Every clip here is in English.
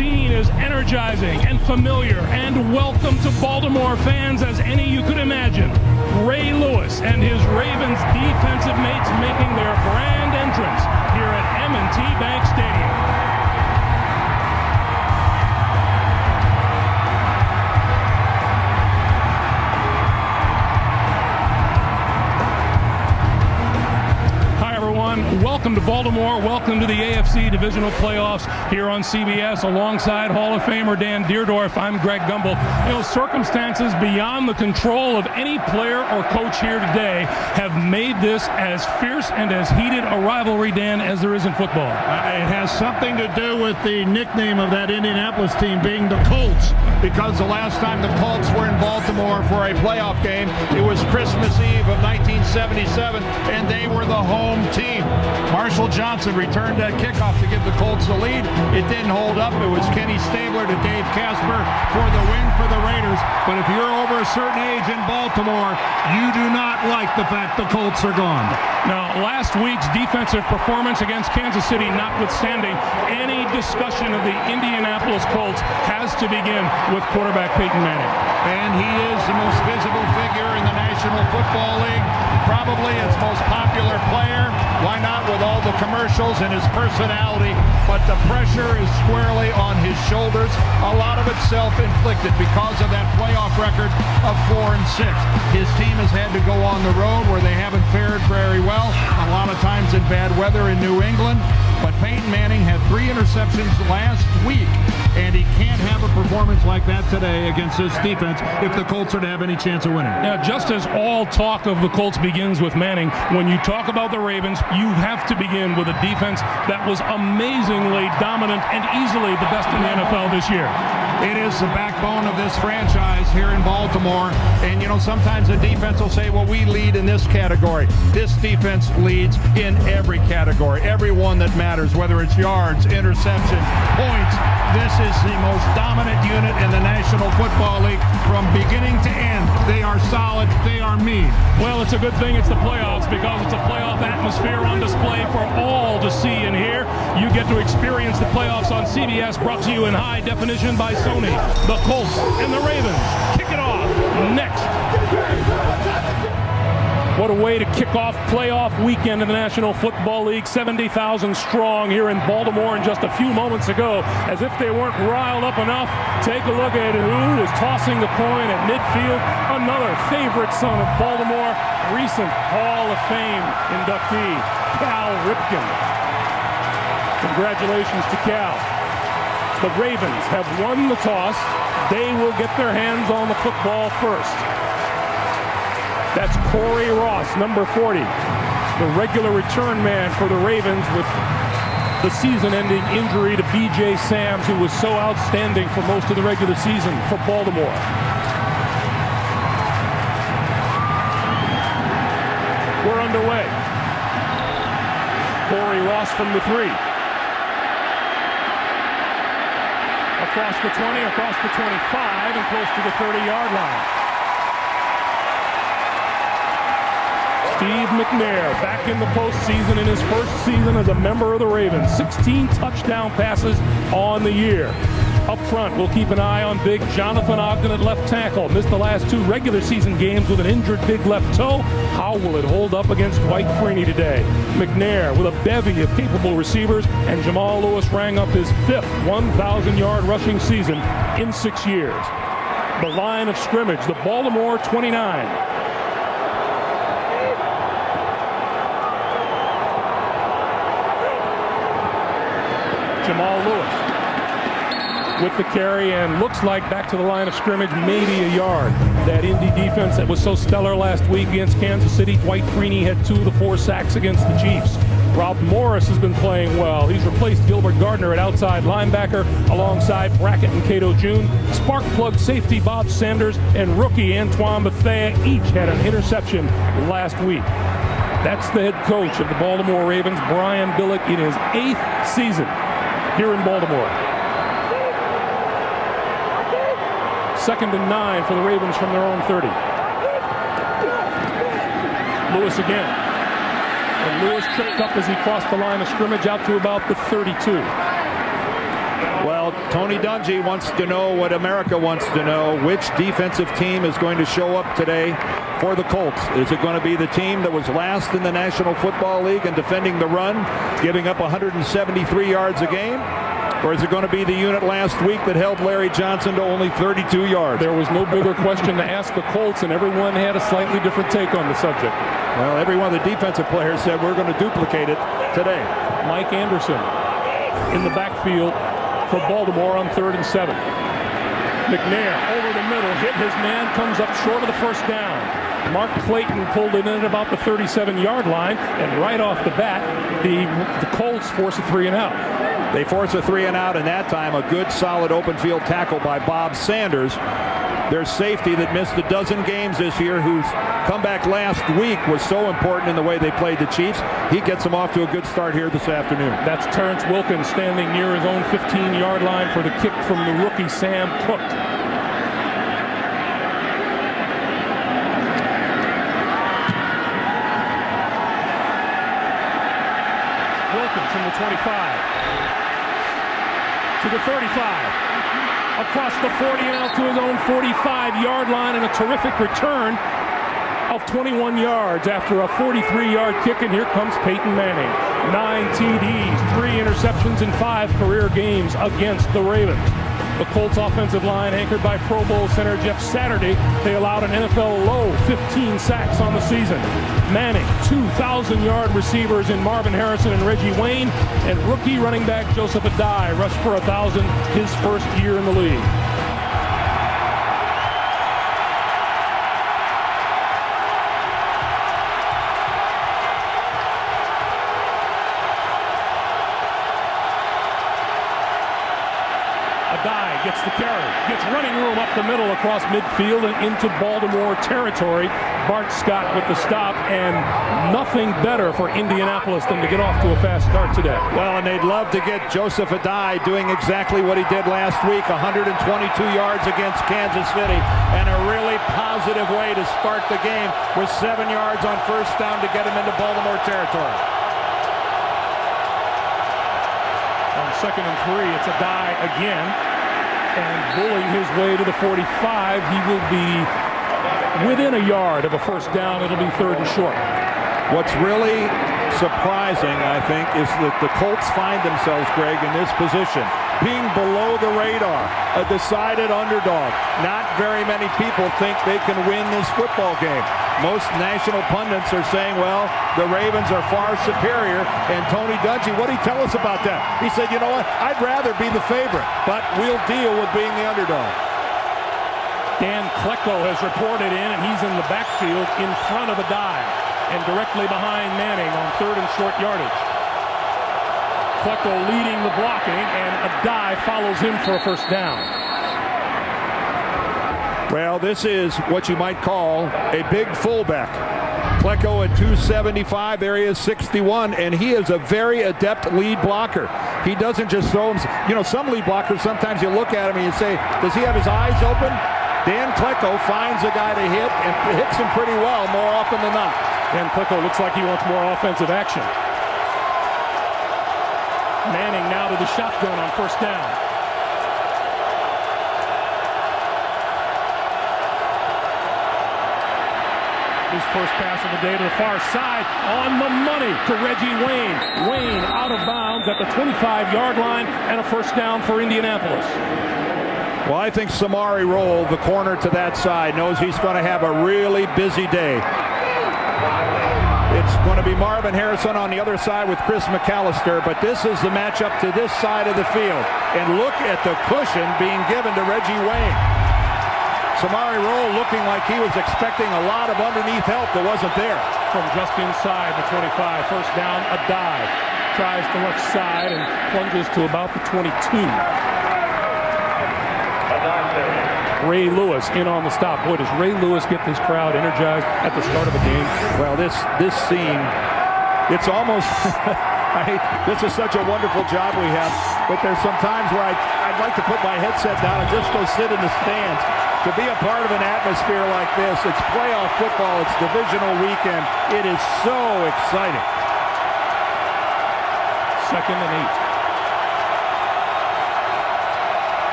scene is energizing and familiar and welcome to Baltimore fans as any you could imagine. Ray Lewis and his Ravens defensive mates making their grand entrance here at M&T Bank Stadium. Welcome to Baltimore. Welcome to the AFC Divisional Playoffs here on CBS alongside Hall of Famer Dan Deerdorf. I'm Greg Gumbel. You know, circumstances beyond the control of any player or coach here today have made this as fierce and as heated a rivalry, Dan, as there is in football. It has something to do with the nickname of that Indianapolis team being the Colts, because the last time the Colts were in Baltimore for a playoff game, it was Christmas Eve of 1977, and they were the home team. Marshall Johnson returned that kickoff to give the Colts the lead. It didn't hold up. It was Kenny Stabler to Dave Casper for the win for the Raiders. But if you're over a certain age in Baltimore, you do not like the fact the Colts are gone. Now, last week's defensive performance against Kansas City notwithstanding, any discussion of the Indianapolis Colts has to begin with quarterback Peyton Manning. And he is the most visible figure in the National Football League, probably its most popular player. Why not, with all the commercials and his personality? But the pressure is squarely on his shoulders, a lot of it self-inflicted because of that playoff record of 4-6. His team has had to go on the road where they haven't fared very well, a lot of times in bad weather in New England. But Peyton Manning had 3 interceptions last week, and he can't have a performance like that today against this defense if the Colts are to have any chance of winning. Now, just as all talk of the Colts begins with Manning, when you talk about the Ravens, you have to begin with a defense that was amazingly dominant and easily the best in the NFL this year. It is the backbone of this franchise here in Baltimore. And, you know, sometimes the defense will say, well, we lead in this category. This defense leads in every category, every one that matters, whether it's yards, interceptions, points. This is the most dominant unit in the National Football League from beginning to end. They are solid. They are mean. Well, it's a good thing it's the playoffs, because it's a playoff atmosphere on display for all to see and hear. You get to experience the playoffs on CBS, brought to you in high definition by Sony. The Colts and the Ravens kick it off next. What a way to kick off playoff weekend in the National Football League. 70,000 strong here in Baltimore, and just a few moments ago, as if they weren't riled up enough, take a look at who is tossing the coin at midfield. Another favorite son of Baltimore, recent Hall of Fame inductee, Cal Ripken. Congratulations to Cal. The Ravens have won the toss. They will get their hands on the football first. That's Corey Ross, number 40, the regular return man for the Ravens, with the season-ending injury to B.J. Sams, who was so outstanding for most of the regular season for Baltimore. We're underway. Corey Ross from the 3. Across the 20, across the 25, and close to the 30-yard line. Steve McNair back in the postseason in his first season as a member of the Ravens. 16 touchdown passes on the year. Up front, we'll keep an eye on big Jonathan Ogden at left tackle. Missed the last 2 regular season games with an injured big left toe. How will it hold up against Dwight Freeney today? McNair with a bevy of capable receivers, and Jamal Lewis rang up his 5th 1,000-yard rushing season in 6 years. The line of scrimmage, the Baltimore 29. Jamal Lewis with the carry, and looks like back to the line of scrimmage, maybe a yard. That Indy defense that was so stellar last week against Kansas City. Dwight Freeney had 2 of the 4 sacks against the Chiefs. Rob Morris has been playing well. He's replaced Gilbert Gardner at outside linebacker alongside Brackett and Cato June. Spark plug safety Bob Sanders and rookie Antoine Bethea each had an interception last week. That's the head coach of the Baltimore Ravens, Brian Billick, in his 8th season here in Baltimore. 2nd and 9 for the Ravens from their own 30. Lewis again. And Lewis tripped up as he crossed the line of scrimmage out to about the 32. Well, Well, Tony Dungy wants to know what America wants to know. Which defensive team is going to show up today for the Colts? Is it going to be the team that was last in the National Football League in defending the run, giving up 173 yards a game? Or is it going to be the unit last week that held Larry Johnson to only 32 yards? There was no bigger question to ask the Colts, and everyone had a slightly different take on the subject. Well, every one of the defensive players said we're going to duplicate it today. Mike Anderson in the backfield for Baltimore on 3rd and 7. McNair over the middle, hit his man, comes up short of the first down. Mark Clayton pulled it in at about the 37-yard line, and right off the bat, the Colts force a 3-and-out. They force a 3-and-out, and that time a good, solid open field tackle by Bob Sanders. Their safety that missed a dozen games this year, whose comeback last week was so important in the way they played the Chiefs. He gets them off to a good start here this afternoon. That's Terrence Wilkins standing near his own 15-yard line for the kick from the rookie Sam Cook. Wilkins from the 25. To the 35, across the 40 and out to his own 45-yard line, and a terrific return of 21 yards after a 43-yard kick. And here comes Peyton Manning. 9 TDs, 3 interceptions in 5 career games against the Ravens. The Colts offensive line, anchored by Pro Bowl center Jeff Saturday, they allowed an NFL low 15 sacks on the season. Manning, 2,000-yard receivers in Marvin Harrison and Reggie Wayne, and rookie running back Joseph Adai rushed for 1,000 his first year in the league. Adai gets the carry, gets running room up the middle across midfield and into Baltimore territory. Bart Scott with the stop, and nothing better for Indianapolis than to get off to a fast start today. Well, and they'd love to get Joseph Adai doing exactly what he did last week, 122 yards against Kansas City, and a really positive way to start the game with 7 yards on first down to get him into Baltimore territory. On 2nd and 3, it's Adai again, and bullying his way to the 45. He will be within a yard of a first down. It'll be 3rd and short. What's really surprising, I think, is that the Colts find themselves, Greg, in this position, being below the radar, a decided underdog. Not very many people think they can win this football game. Most national pundits are saying, well, the Ravens are far superior. And Tony Dungy, what did he tell us about that? He said, you know what, I'd rather be the favorite, but we'll deal with being the underdog. Dan Klecko has reported in, and he's in the backfield in front of Adai and directly behind Manning on 3rd and short yardage. Klecko leading the blocking, and Adai follows him for a first down. Well, this is what you might call a big fullback. Klecko at 275, there he is 61, and he is a very adept lead blocker. He doesn't just throw him. You know, some lead blockers, sometimes you look at him and you say, does he have his eyes open? Dan Klecko finds a guy to hit and hits him pretty well more often than not. Dan Klecko looks like he wants more offensive action. Manning now to the shotgun on first down. His first pass of the day to the far side, on the money to Reggie Wayne. Wayne out of bounds at the 25-yard line, and a first down for Indianapolis. Well, I think Samari Rolle, the corner to that side, knows he's going to have a really busy day. It's going to be Marvin Harrison on the other side with Chris McAllister, but this is the matchup to this side of the field. And look at the cushion being given to Reggie Wayne. Samari Rolle looking like he was expecting a lot of underneath help that wasn't there. From just inside the 25, first down, Adai tries the left side and plunges to about the 22. Ray Lewis in on the stop. Boy, does Ray Lewis get this crowd energized at the start of a game. Well, this scene, it's almost, this is such a wonderful job we have, but there's some times where I'd like to put my headset down and just go sit in the stands. To be a part of an atmosphere like this, it's playoff football, it's divisional weekend. It is so exciting. 2nd and 8.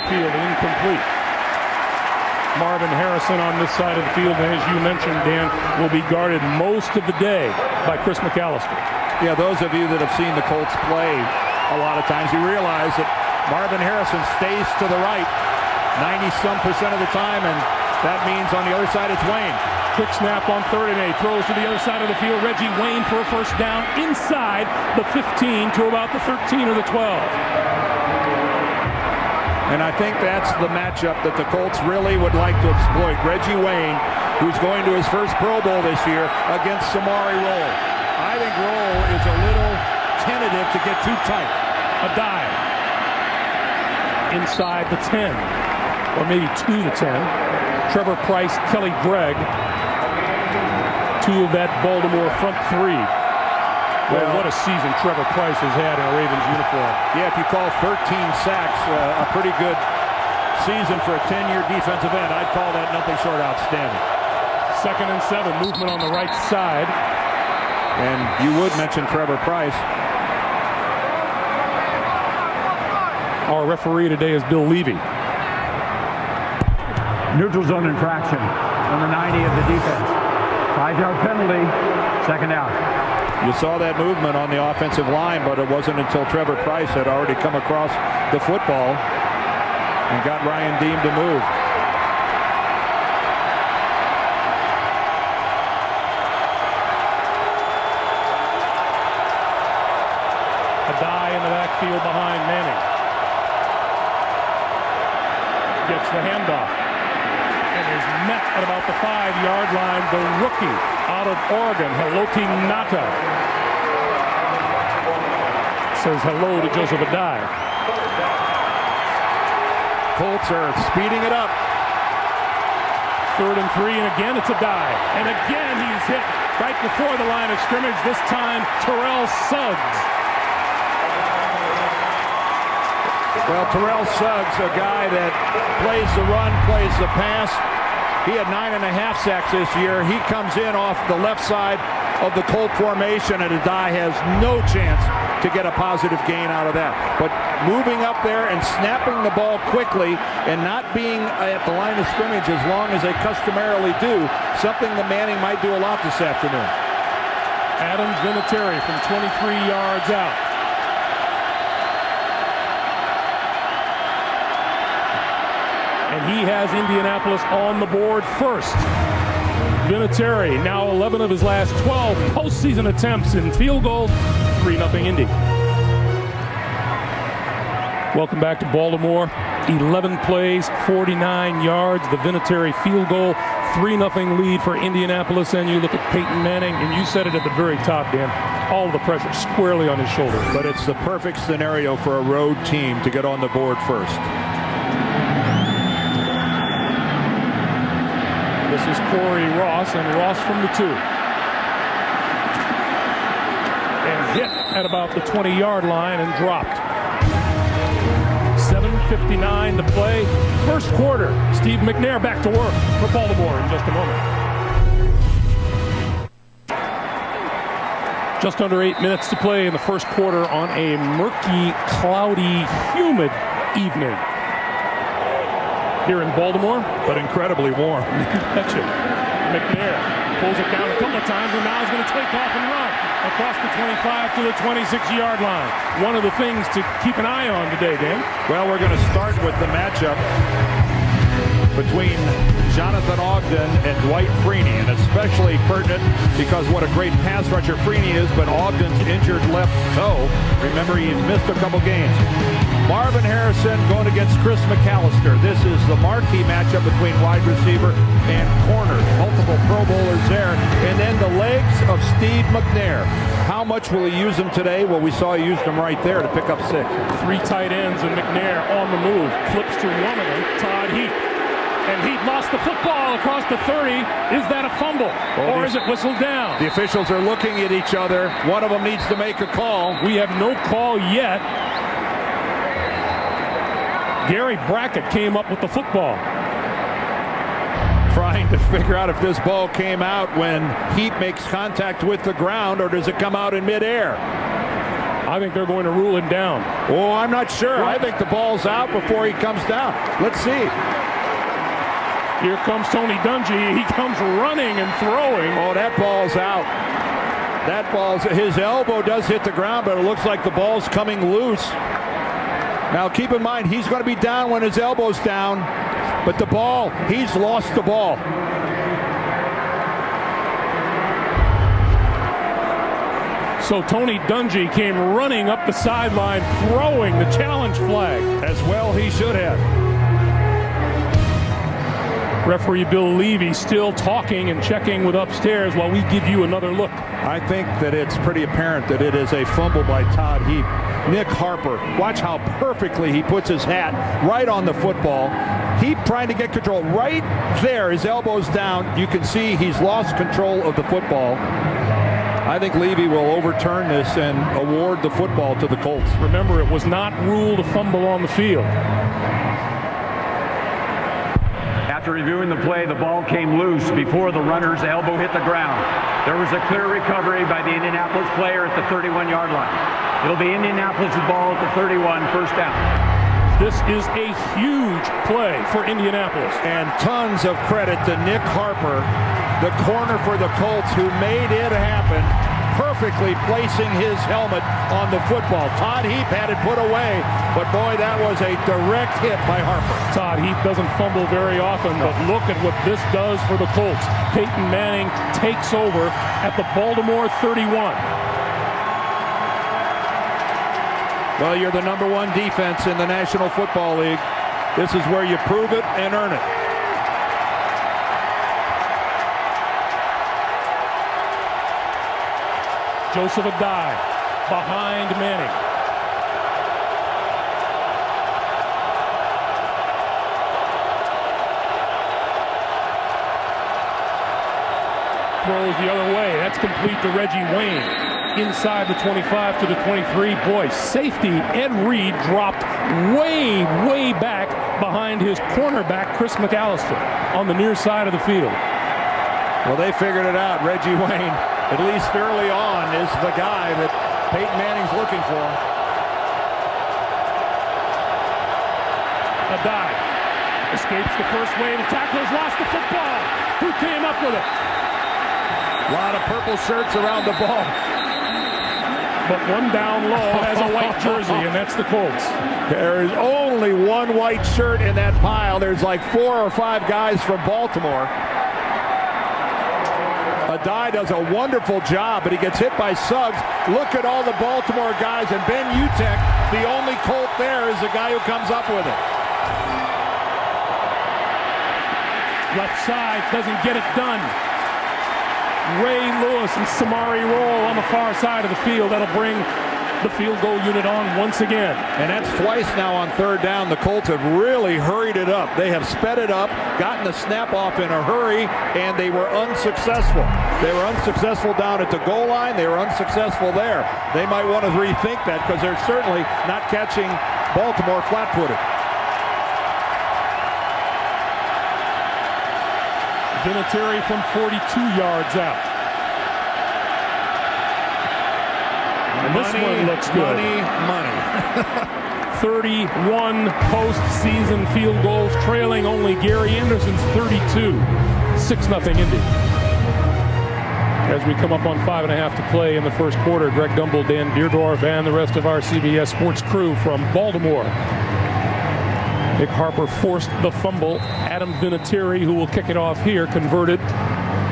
field, incomplete. Marvin Harrison on this side of the field, and as you mentioned, Dan, will be guarded most of the day by Chris McAllister. Yeah, those of you that have seen the Colts play a lot of times, you realize that Marvin Harrison stays to the right 90-some% of the time, and that means on the other side it's Wayne. Quick snap on 3rd and 8. Throws to the other side of the field. Reggie Wayne for a first down inside the 15 to about the 13 or the 12. And I think that's the matchup that the Colts really would like to exploit. Reggie Wayne, who's going to his first Pro Bowl this year, against Samari Rolle. I think Rolle is a little tentative to get too tight. A dive. Inside the 10. Or maybe to the 10. Trevor Price, Kelly Gregg. Two of that Baltimore front three. Well, what a season Trevor Price has had in a Ravens uniform. Yeah, if you call 13 sacks a pretty good season for a 10-year defensive end, I'd call that nothing short outstanding. 2nd and 7, movement on the right side. And you would mention Trevor Price. Our referee today is Bill Levy. Neutral zone infraction, number 90 of the defense. 5-yard penalty, 2nd down. You saw that movement on the offensive line, but it wasn't until Trevor Price had already come across the football and got Ryan Deem to move. A die in the backfield behind Manning. Gets the handoff. And is met at about the 5-yard line. The rookie out of Oregon, Haloti Ngata, says hello to Joseph Adai. Colts are speeding it up. 3rd and 3, and again it's a dive. And again he's hit right before the line of scrimmage, this time Terrell Suggs. Well, Terrell Suggs, a guy that plays the run, plays the pass. He had 9.5 sacks this year. He comes in off the left side of the Colt formation, and Adai has no chance to get a positive gain out of that. But moving up there and snapping the ball quickly and not being at the line of scrimmage as long as they customarily do, something that Manning might do a lot this afternoon. Adam Vinatieri from 23 yards out. And he has Indianapolis on the board first. Vinatieri, now 11 of his last 12 postseason attempts in field goal. 3-0 Indy. Welcome back to Baltimore. 11 plays, 49 yards. The Vinatieri field goal. 3-0 lead for Indianapolis. And you look at Peyton Manning, and you said it at the very top, Dan. All the pressure squarely on his shoulder. But it's the perfect scenario for a road team to get on the board first. This is Corey Ross, and Ross from the 2. And hit at about the 20-yard line and dropped. 7:59 to play. First quarter. Steve McNair back to work for Baltimore in just a moment. Just under 8 minutes to play in the first quarter on a murky, cloudy, humid evening here in Baltimore, but incredibly warm. That's it. McNair pulls it down a couple of times, and now he's going to take off and run across the 25 to the 26-yard line. One of the things to keep an eye on today, Dan. Well, we're going to start with the matchup between Jonathan Ogden and Dwight Freeney, and especially pertinent because what a great pass rusher Freeney is, but Ogden's injured left toe. Remember, he missed a couple games. Marvin Harrison going against Chris McAllister. This is the marquee matchup between wide receiver and corner. Multiple Pro Bowlers there. And then the legs of Steve McNair. How much will he use them today? Well, we saw he used them right there to pick up 6. 3 tight ends, and McNair on the move. Flips to one of them, Todd Heap. And Heap lost the football across the 30. Is that a fumble? Well, or is it whistled down? The officials are looking at each other. One of them needs to make a call. We have no call yet. Gary Brackett came up with the football. Trying to figure out if this ball came out when Heap makes contact with the ground, or does it come out in midair? I think they're going to rule him down. Oh, I'm not sure. I think the ball's out before he comes down. Let's see. Here comes Tony Dungy. He comes running and throwing. Oh, that ball's out. That ball's, his elbow does hit the ground, but it looks like the ball's coming loose. Now keep in mind, he's going to be down when his elbow's down, but the ball, he's lost the ball. So Tony Dungy came running up the sideline, throwing the challenge flag. As well he should have. Referee Bill Levy still talking and checking with upstairs while we give you another look. I think that it's pretty apparent that it is a fumble by Todd Heap. Nick Harper, watch how perfectly he puts his hat right on the football. Heap trying to get control right there. His elbow's down. You can see he's lost control of the football. I think Levy will overturn this and award the football to the Colts. Remember, it was not ruled a fumble on the field. After reviewing the play, the ball came loose before the runner's elbow hit the ground. There was a clear recovery by the Indianapolis player at the 31-yard line. It'll be Indianapolis' ball at the 31, first down. This is a huge play for Indianapolis. And tons of credit to Nick Harper, the corner for the Colts, who made it happen, perfectly placing his helmet on the football. Todd Heap had it put away, but boy, that was a direct hit by Harper. Todd Heap doesn't fumble very often, but look at what this does for the Colts. Peyton Manning takes over at the Baltimore 31. Well, you're the number one defense in the National Football League. This is where you prove it and earn it. Joseph Adai behind Manning. Throws the other way. That's complete to Reggie Wayne. Inside the 25 to the 23. Boy, safety Ed Reed dropped way, way back behind his cornerback, Chris McAllister, on the near side of the field. Well, they figured it out. Reggie Wayne, at least early on, is the guy that Peyton Manning's looking for. Adai escapes the first wave. The tackler's lost the football. Who came up with it? A lot of purple shirts around the ball. But one down low has a white jersey, and that's the Colts. There is only one white shirt in that pile. There's like 4 or 5 guys from Baltimore. Adai does a wonderful job, but he gets hit by Suggs. Look at all the Baltimore guys, and Ben Utek, the only Colt there, is the guy who comes up with it. Left side doesn't get it done. Ray Lewis and Samari Roll on the far side of the field. That'll bring the field goal unit on once again. And that's twice now on third down. The Colts have really hurried it up. They have sped it up, gotten the snap off in a hurry, and they were unsuccessful. They were unsuccessful down at the goal line. They were unsuccessful there. They might want to rethink that because they're certainly not catching Baltimore flat-footed. Vinatieri from 42 yards out. And this one looks good. Money. 31 postseason field goals, trailing only Gary Anderson's 32. 6-0 Indy. As we come up on 5.5 to play in the first quarter, Greg Gumbel, Dan Deerdorf, and the rest of our CBS Sports crew from Baltimore. Nick Harper forced the fumble. Adam Vinatieri, who will kick it off here, converted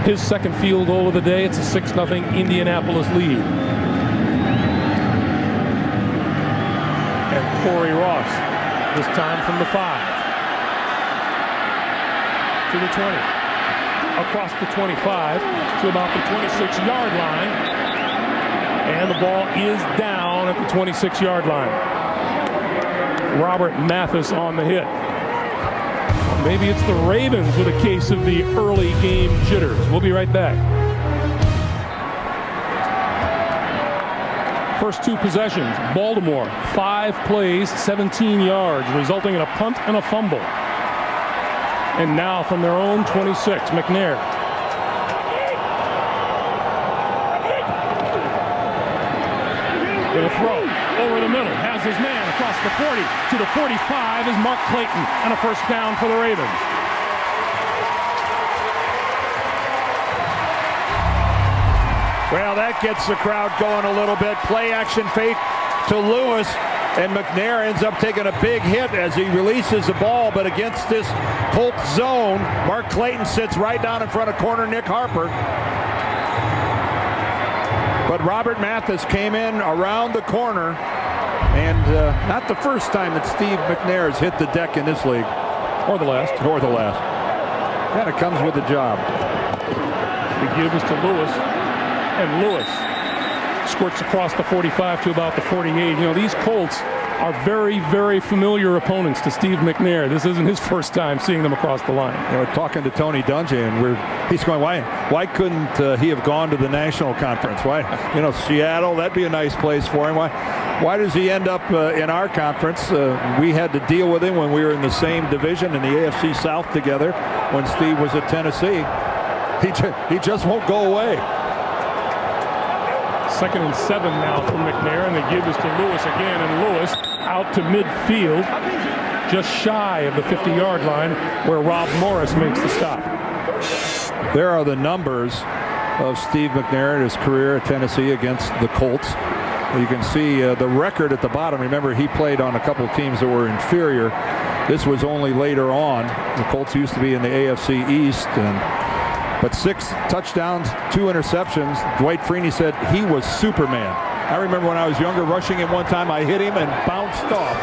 his second field goal of the day. It's a 6-0 Indianapolis lead. And Corey Ross, this time from the 5 to the 20. Across the 25 to about the 26-yard line. And the ball is down at the 26-yard line. Robert Mathis on the hit. Maybe it's the Ravens with a case of the early game jitters. We'll be right back. First 2 possessions, Baltimore, 5 plays, 17 yards, resulting in a punt and a fumble. And now from their own 26, McNair. Will throw over the middle, has his man across the 40 to the 45 is Mark Clayton, and a first down for the Ravens. Well, that gets the crowd going a little bit. Play action fake to Lewis, and McNair ends up taking a big hit as he releases the ball, but against this Colts zone, Mark Clayton sits right down in front of corner Nick Harper. But Robert Mathis came in around the corner, and not the first time that Steve McNair has hit the deck in this league. Or the last. Or the last. Kind of comes with the job. He gives to Lewis, and Lewis squirts across the 45 to about the 48. You know, these Colts are very, very familiar opponents to Steve McNair. This isn't his first time seeing them across the line. You know, talking to Tony Dungy, and he's going, why couldn't he have gone to the national conference? Why, you know, Seattle, that'd be a nice place for him. Why does he end up in our conference? We had to deal with him when we were in the same division in the AFC South together when Steve was at Tennessee. He just won't go away. 2nd and 7 now from McNair, and the give is to Lewis again, and Lewis out to midfield, just shy of the 50-yard line, where Rob Morris makes the stop. There are the numbers of Steve McNair in his career at Tennessee against the Colts. You can see the record at the bottom. Remember, he played on a couple of teams that were inferior. This was only later on. The Colts used to be in the AFC East, but 6 touchdowns, 2 interceptions. Dwight Freeney said he was Superman. I remember when I was younger, rushing him one time, I hit him and bounced off.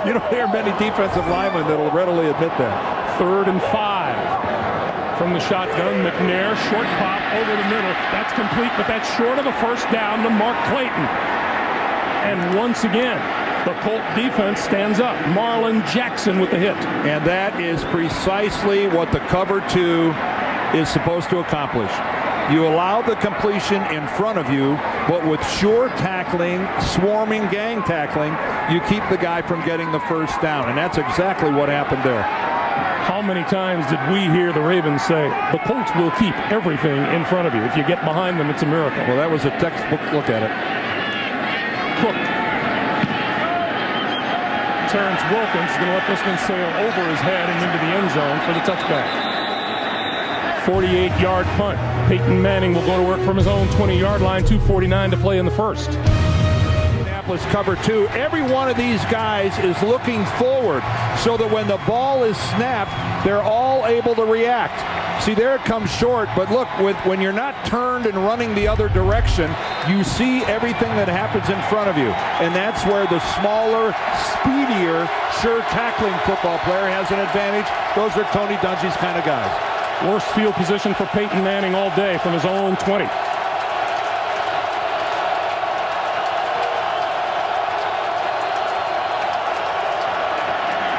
You don't hear many defensive linemen that'll readily admit that. 3rd and 5 from the shotgun. McNair, short pop over the middle. That's complete, but that's short of a first down to Mark Clayton. And once again, the Colt defense stands up. Marlon Jackson with the hit. And that is precisely what the cover 2 is supposed to accomplish. You allow the completion in front of you, but with sure tackling, swarming gang tackling, you keep the guy from getting the first down. And that's exactly what happened there. How many times did we hear the Ravens say, the Colts will keep everything in front of you. If you get behind them, it's a miracle. Well, that was a textbook look at it. Cook. Terrence Wilkins is going to let this one sail over his head and into the end zone for the touchback. 48-yard punt. Peyton Manning will go to work from his own 20-yard line. 2:49 to play in the first. Indianapolis cover 2. Every one of these guys is looking forward so that when the ball is snapped, they're all able to react. See, there it comes short, but look, when you're not turned and running the other direction, you see everything that happens in front of you. And that's where the smaller, speedier, sure tackling football player has an advantage. Those are Tony Dungy's kind of guys. Worst field position for Peyton Manning all day from his own 20.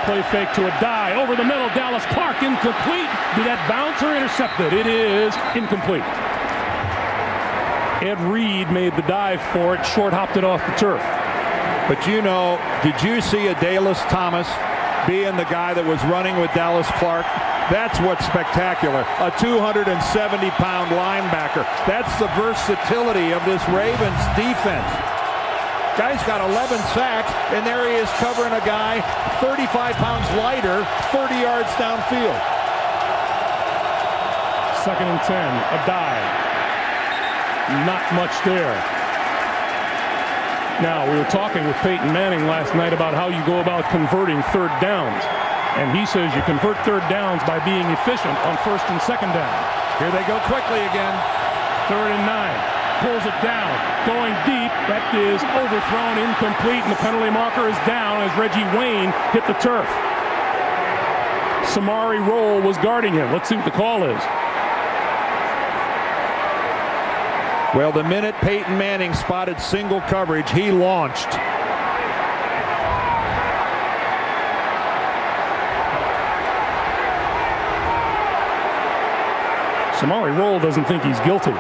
Play fake to a die over the middle. Dallas Clark incomplete. Did that bounce or intercepted? It is incomplete. Ed Reed made the dive for it. Short hopped it off the turf. But you know, did you see Dallas Thomas being the guy that was running with Dallas Clark? That's what's spectacular. A 270-pound linebacker. That's the versatility of this Ravens defense. Guy's got 11 sacks, and there he is covering a guy 35 pounds lighter, 30 yards downfield. 2nd and 10, a dive. Not much there. Now, we were talking with Peyton Manning last night about how you go about converting 3rd downs. And he says you convert 3rd downs by being efficient on 1st and 2nd down. Here they go quickly again. 3rd and 9. Pulls it down, going deep. That is overthrown, incomplete, and the penalty marker is down as Reggie Wayne hit the turf. Samari Rolle was guarding him. Let's see what the call is. Well, the minute Peyton Manning spotted single coverage, he launched. Samari Rolle doesn't think he's guilty.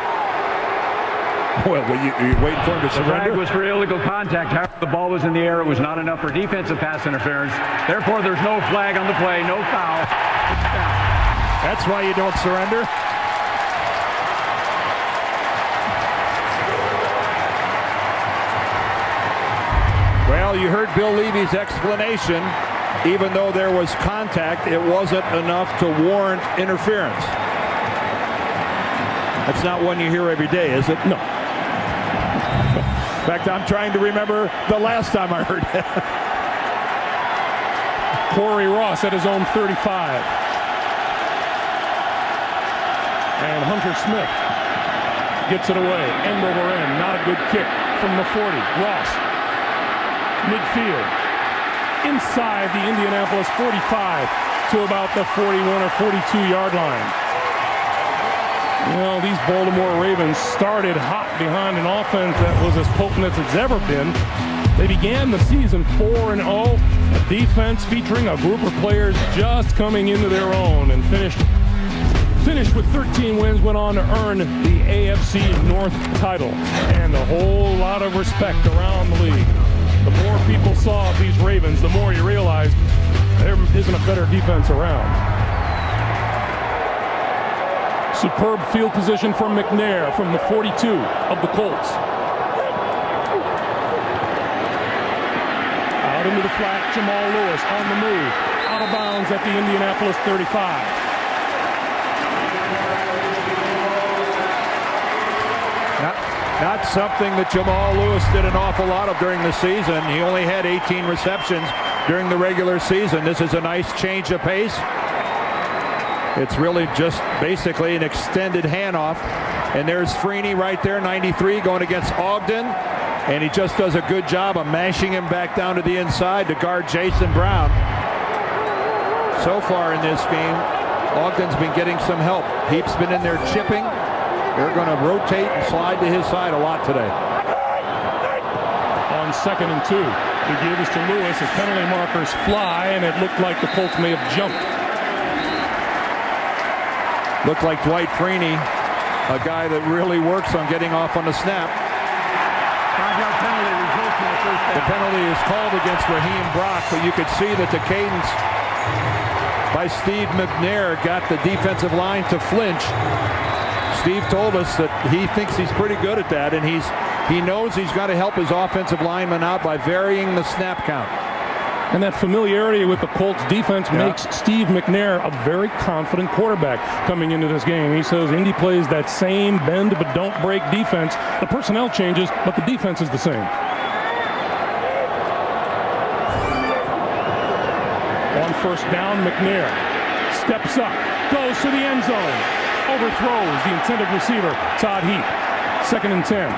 Well, you're waiting for him to surrender? The flag was for illegal contact. However, the ball was in the air. It was not enough for defensive pass interference. Therefore, there's no flag on the play, no foul. That's why you don't surrender. Well, you heard Bill Levy's explanation. Even though there was contact, it wasn't enough to warrant interference. That's not one you hear every day, is it? No. In fact, I'm trying to remember the last time I heard that. Corey Ross at his own 35. And Hunter Smith gets it away. End over end. Not a good kick from the 40. Ross. Midfield. Inside the Indianapolis 45 to about the 41 or 42-yard line. You know, these Baltimore Ravens started hot behind an offense that was as potent as it's ever been. They began the season 4-0, a defense featuring a group of players just coming into their own, and finished with 13 wins, went on to earn the AFC North title, and a whole lot of respect around the league. The more people saw these Ravens, the more you realized there isn't a better defense around. Superb field position from McNair from the 42 of the Colts. Out into the flat, Jamal Lewis on the move. Out of bounds at the Indianapolis 35. Not something that Jamal Lewis did an awful lot of during the season. He only had 18 receptions during the regular season. This is a nice change of pace. It's really just basically an extended handoff. And there's Freeney right there, 93, going against Ogden. And he just does a good job of mashing him back down to the inside to guard Jason Brown. So far in this game, Ogden's been getting some help. Heap's been in there chipping. They're going to rotate and slide to his side a lot today. On 2nd and 2, he gave us to Lewis as penalty markers fly, and it looked like the Colts may have jumped. Looked like Dwight Freeney, a guy that really works on getting off on the snap. The penalty is called against Raheem Brock, but you could see that the cadence by Steve McNair got the defensive line to flinch. Steve told us that he thinks he's pretty good at that, and he knows he's got to help his offensive lineman out by varying the snap count. And that familiarity with the Colts defense makes Steve McNair a very confident quarterback coming into this game. He says Indy plays that same bend but don't break defense. The personnel changes, but the defense is the same. On 1st down, McNair steps up, goes to the end zone, overthrows the intended receiver, Todd Heap. 2nd and 10.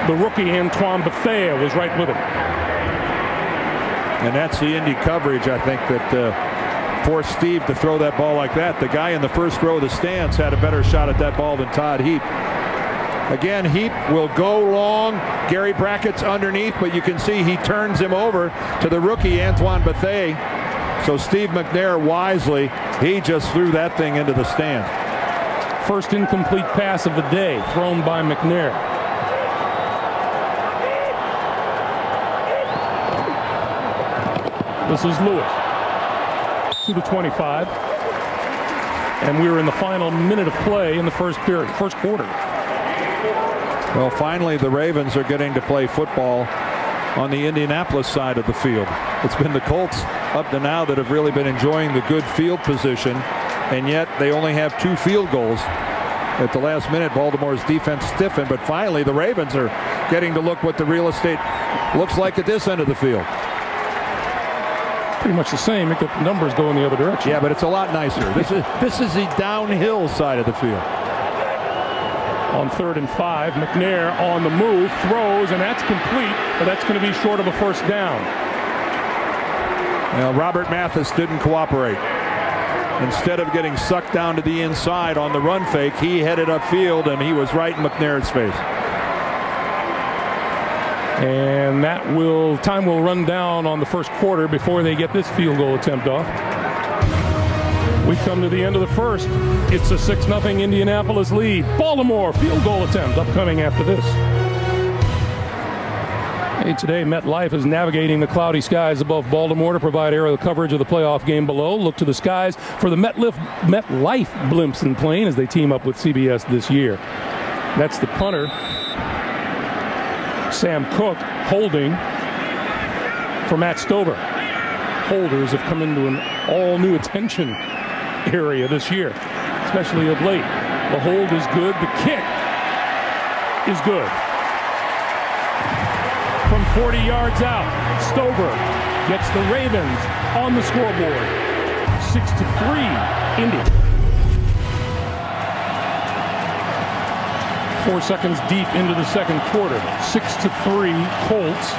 The rookie Antoine Bethea was right with him. And that's the Indy coverage, I think, that forced Steve to throw that ball like that. The guy in the first row of the stands had a better shot at that ball than Todd Heap. Again, Heap will go long. Gary Brackett's underneath, but you can see he turns him over to the rookie Antoine Bethea. So Steve McNair wisely, he just threw that thing into the stand. First incomplete pass of the day thrown by McNair. This is Lewis to the 25. And we were in the final minute of play in the first quarter. Well, finally the Ravens are getting to play football on the Indianapolis side of the field. It's been the Colts up to now that have really been enjoying the good field position, and yet they only have 2 field goals. At the last minute, Baltimore's defense stiffened, but finally the Ravens are getting to look what the real estate looks like at this end of the field. Pretty much the same, except the numbers go in the other direction. Yeah, but it's a lot nicer. This is the downhill side of the field. On 3rd and 5, McNair on the move, throws, and that's complete, but that's going to be short of a first down. Well, Robert Mathis didn't cooperate. Instead of getting sucked down to the inside on the run fake, he headed upfield, and he was right in McNair's face. And time will run down on the first quarter before they get this field goal attempt off. We come to the end of the first. It's a 6-0 Indianapolis lead. Baltimore field goal attempt upcoming after this. Hey, today MetLife is navigating the cloudy skies above Baltimore to provide aerial coverage of the playoff game below. Look to the skies for the MetLife blimps and plane as they team up with CBS this year. That's the punter, Sam Cook, holding. for Matt Stover. Holders have come into an all-new attention area this year, especially of late. The hold is good. The kick is good. From 40 yards out, Stover gets the Ravens on the scoreboard. 6-3, Indy. 4 seconds deep into the second quarter. 6-3, Colts.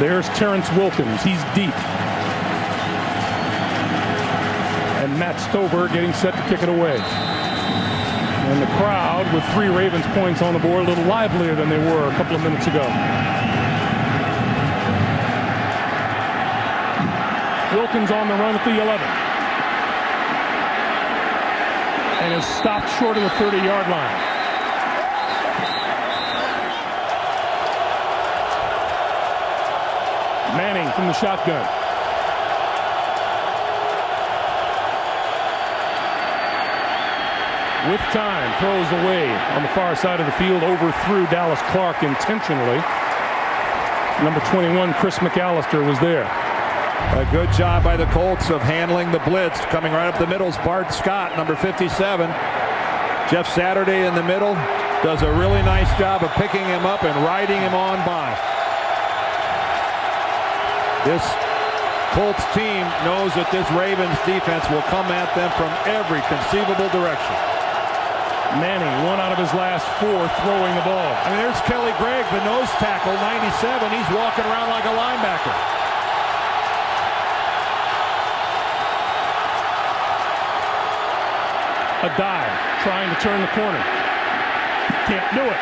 There's Terrence Wilkins. He's deep. And Matt Stover getting set to kick it away. And the crowd, with 3 Ravens points on the board, a little livelier than they were a couple of minutes ago. Wilkins on the run at the 11. And is stopped short of the 30-yard line. Manning from the shotgun. With time, throws away on the far side of the field, overthrew Dallas Clark intentionally. Number 21, Chris McAllister, was there. A good job by the Colts of handling the blitz. Coming right up the middle is Bart Scott, number 57. Jeff Saturday in the middle does a really nice job of picking him up and riding him on by. This Colts team knows that this Ravens defense will come at them from every conceivable direction. Manning, 1 out of his last 4, throwing the ball. I mean, there's Kelly Gregg, the nose tackle, 97. He's walking around like a linebacker. A dive, trying to turn the corner. Can't do it.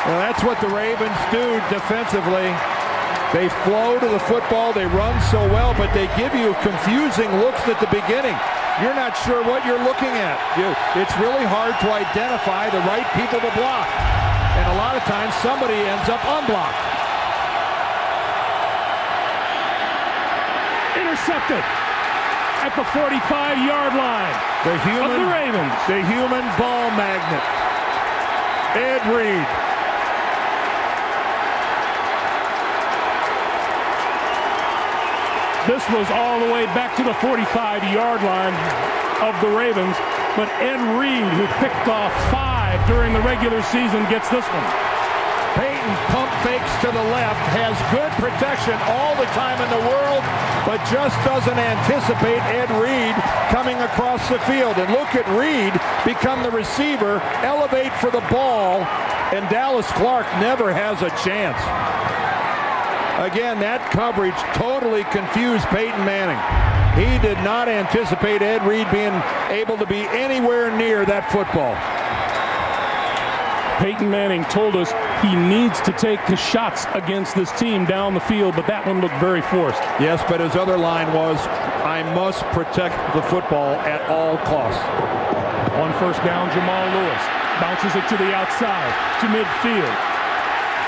Well, that's what the Ravens do defensively. They flow to the football, they run so well, but they give you confusing looks at the beginning. You're not sure what you're looking at. It's really hard to identify the right people to block. And a lot of times somebody ends up unblocked. Intercepted at the 45-yard line of the Ravens. The human ball magnet, Ed Reed. This was all the way back to the 45-yard line of the Ravens, but Ed Reed, who picked off 5 during the regular season, gets this one. Peyton pump fakes to the left, has good protection all the time in the world, but just doesn't anticipate Ed Reed coming across the field. And look at Reed become the receiver, elevate for the ball, and Dallas Clark never has a chance. Again, that coverage totally confused Peyton Manning. He did not anticipate Ed Reed being able to be anywhere near that football. Peyton Manning told us he needs to take his shots against this team down the field, but that one looked very forced. Yes, but his other line was, I must protect the football at all costs. On first down, Jamal Lewis bounces it to the outside, to midfield,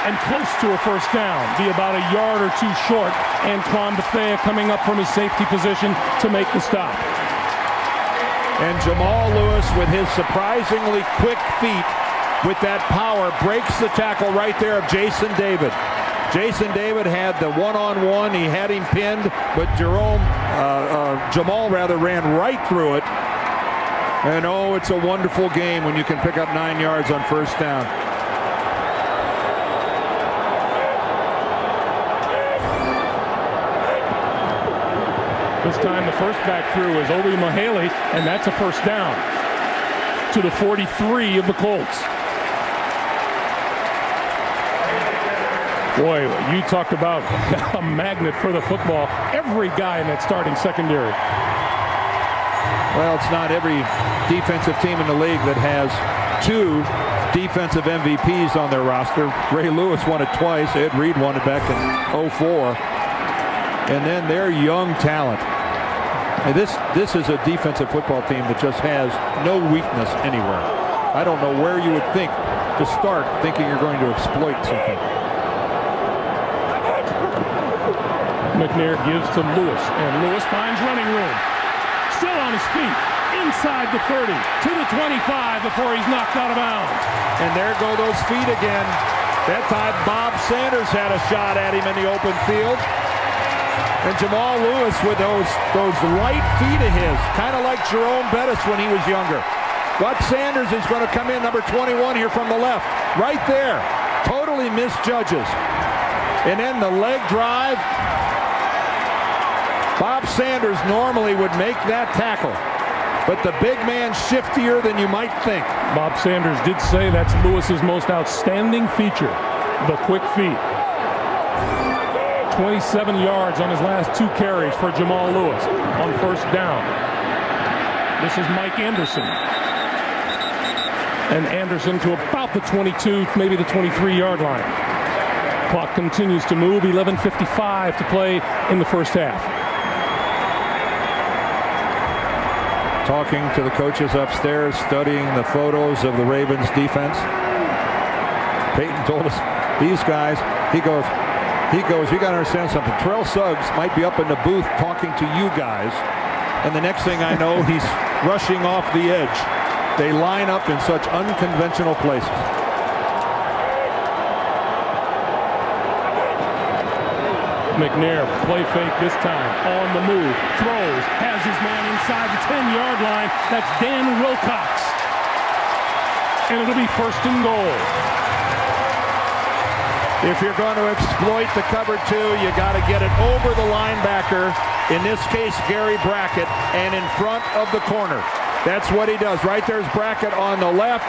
and close to a first down, be about a yard or 2 short. Antoine Bethea coming up from his safety position to make the stop. And Jamal Lewis, with his surprisingly quick feet, with that power, breaks the tackle right there of Jason David. Jason David had the one-on-one. He had him pinned, but Jamal ran right through it. And oh, it's a wonderful game when you can pick up 9 yards on first down. This time the first back through is Obi Mahaley, and that's a first down to the 43 of the Colts. Boy, you talked about a magnet for the football. Every guy in that starting secondary. Well, it's not every defensive team in the league that has 2 defensive MVPs on their roster. Ray Lewis won it twice. Ed Reed won it back in 2004. And then their young talent. And this is a defensive football team that just has no weakness anywhere. I don't know where you would think to start thinking you're going to exploit something. McNair gives to Lewis, and Lewis finds running room. Still on his feet, inside the 30, to the 25 before he's knocked out of bounds. And there go those feet again. That time Bob Sanders had a shot at him in the open field. And Jamal Lewis with those light feet of his, kind of like Jerome Bettis when he was younger. But Sanders is going to come in, number 21 here from the left. Right there. Totally misjudges. And then the leg drive. Bob Sanders normally would make that tackle. But the big man shiftier than you might think. Bob Sanders did say that's Lewis's most outstanding feature, the quick feet. 27 yards on his last 2 carries for Jamal Lewis on first down. This is Mike Anderson. And Anderson to about the 22, maybe the 23-yard line. Clock continues to move, 11:55 to play in the first half. Talking to the coaches upstairs, studying the photos of the Ravens defense. Peyton told us, these guys, he goes, you got to understand something. Terrell Suggs might be up in the booth talking to you guys, and the next thing I know, he's rushing off the edge. They line up in such unconventional places. McNair, play fake this time, on the move, throws, has his man inside the 10-yard line. That's Dan Wilcox. And it'll be first and goal. If you're going to exploit the cover 2, you got to get it over the linebacker, in this case Gary Brackett, and in front of the corner. That's what he does. Right there's Brackett on the left.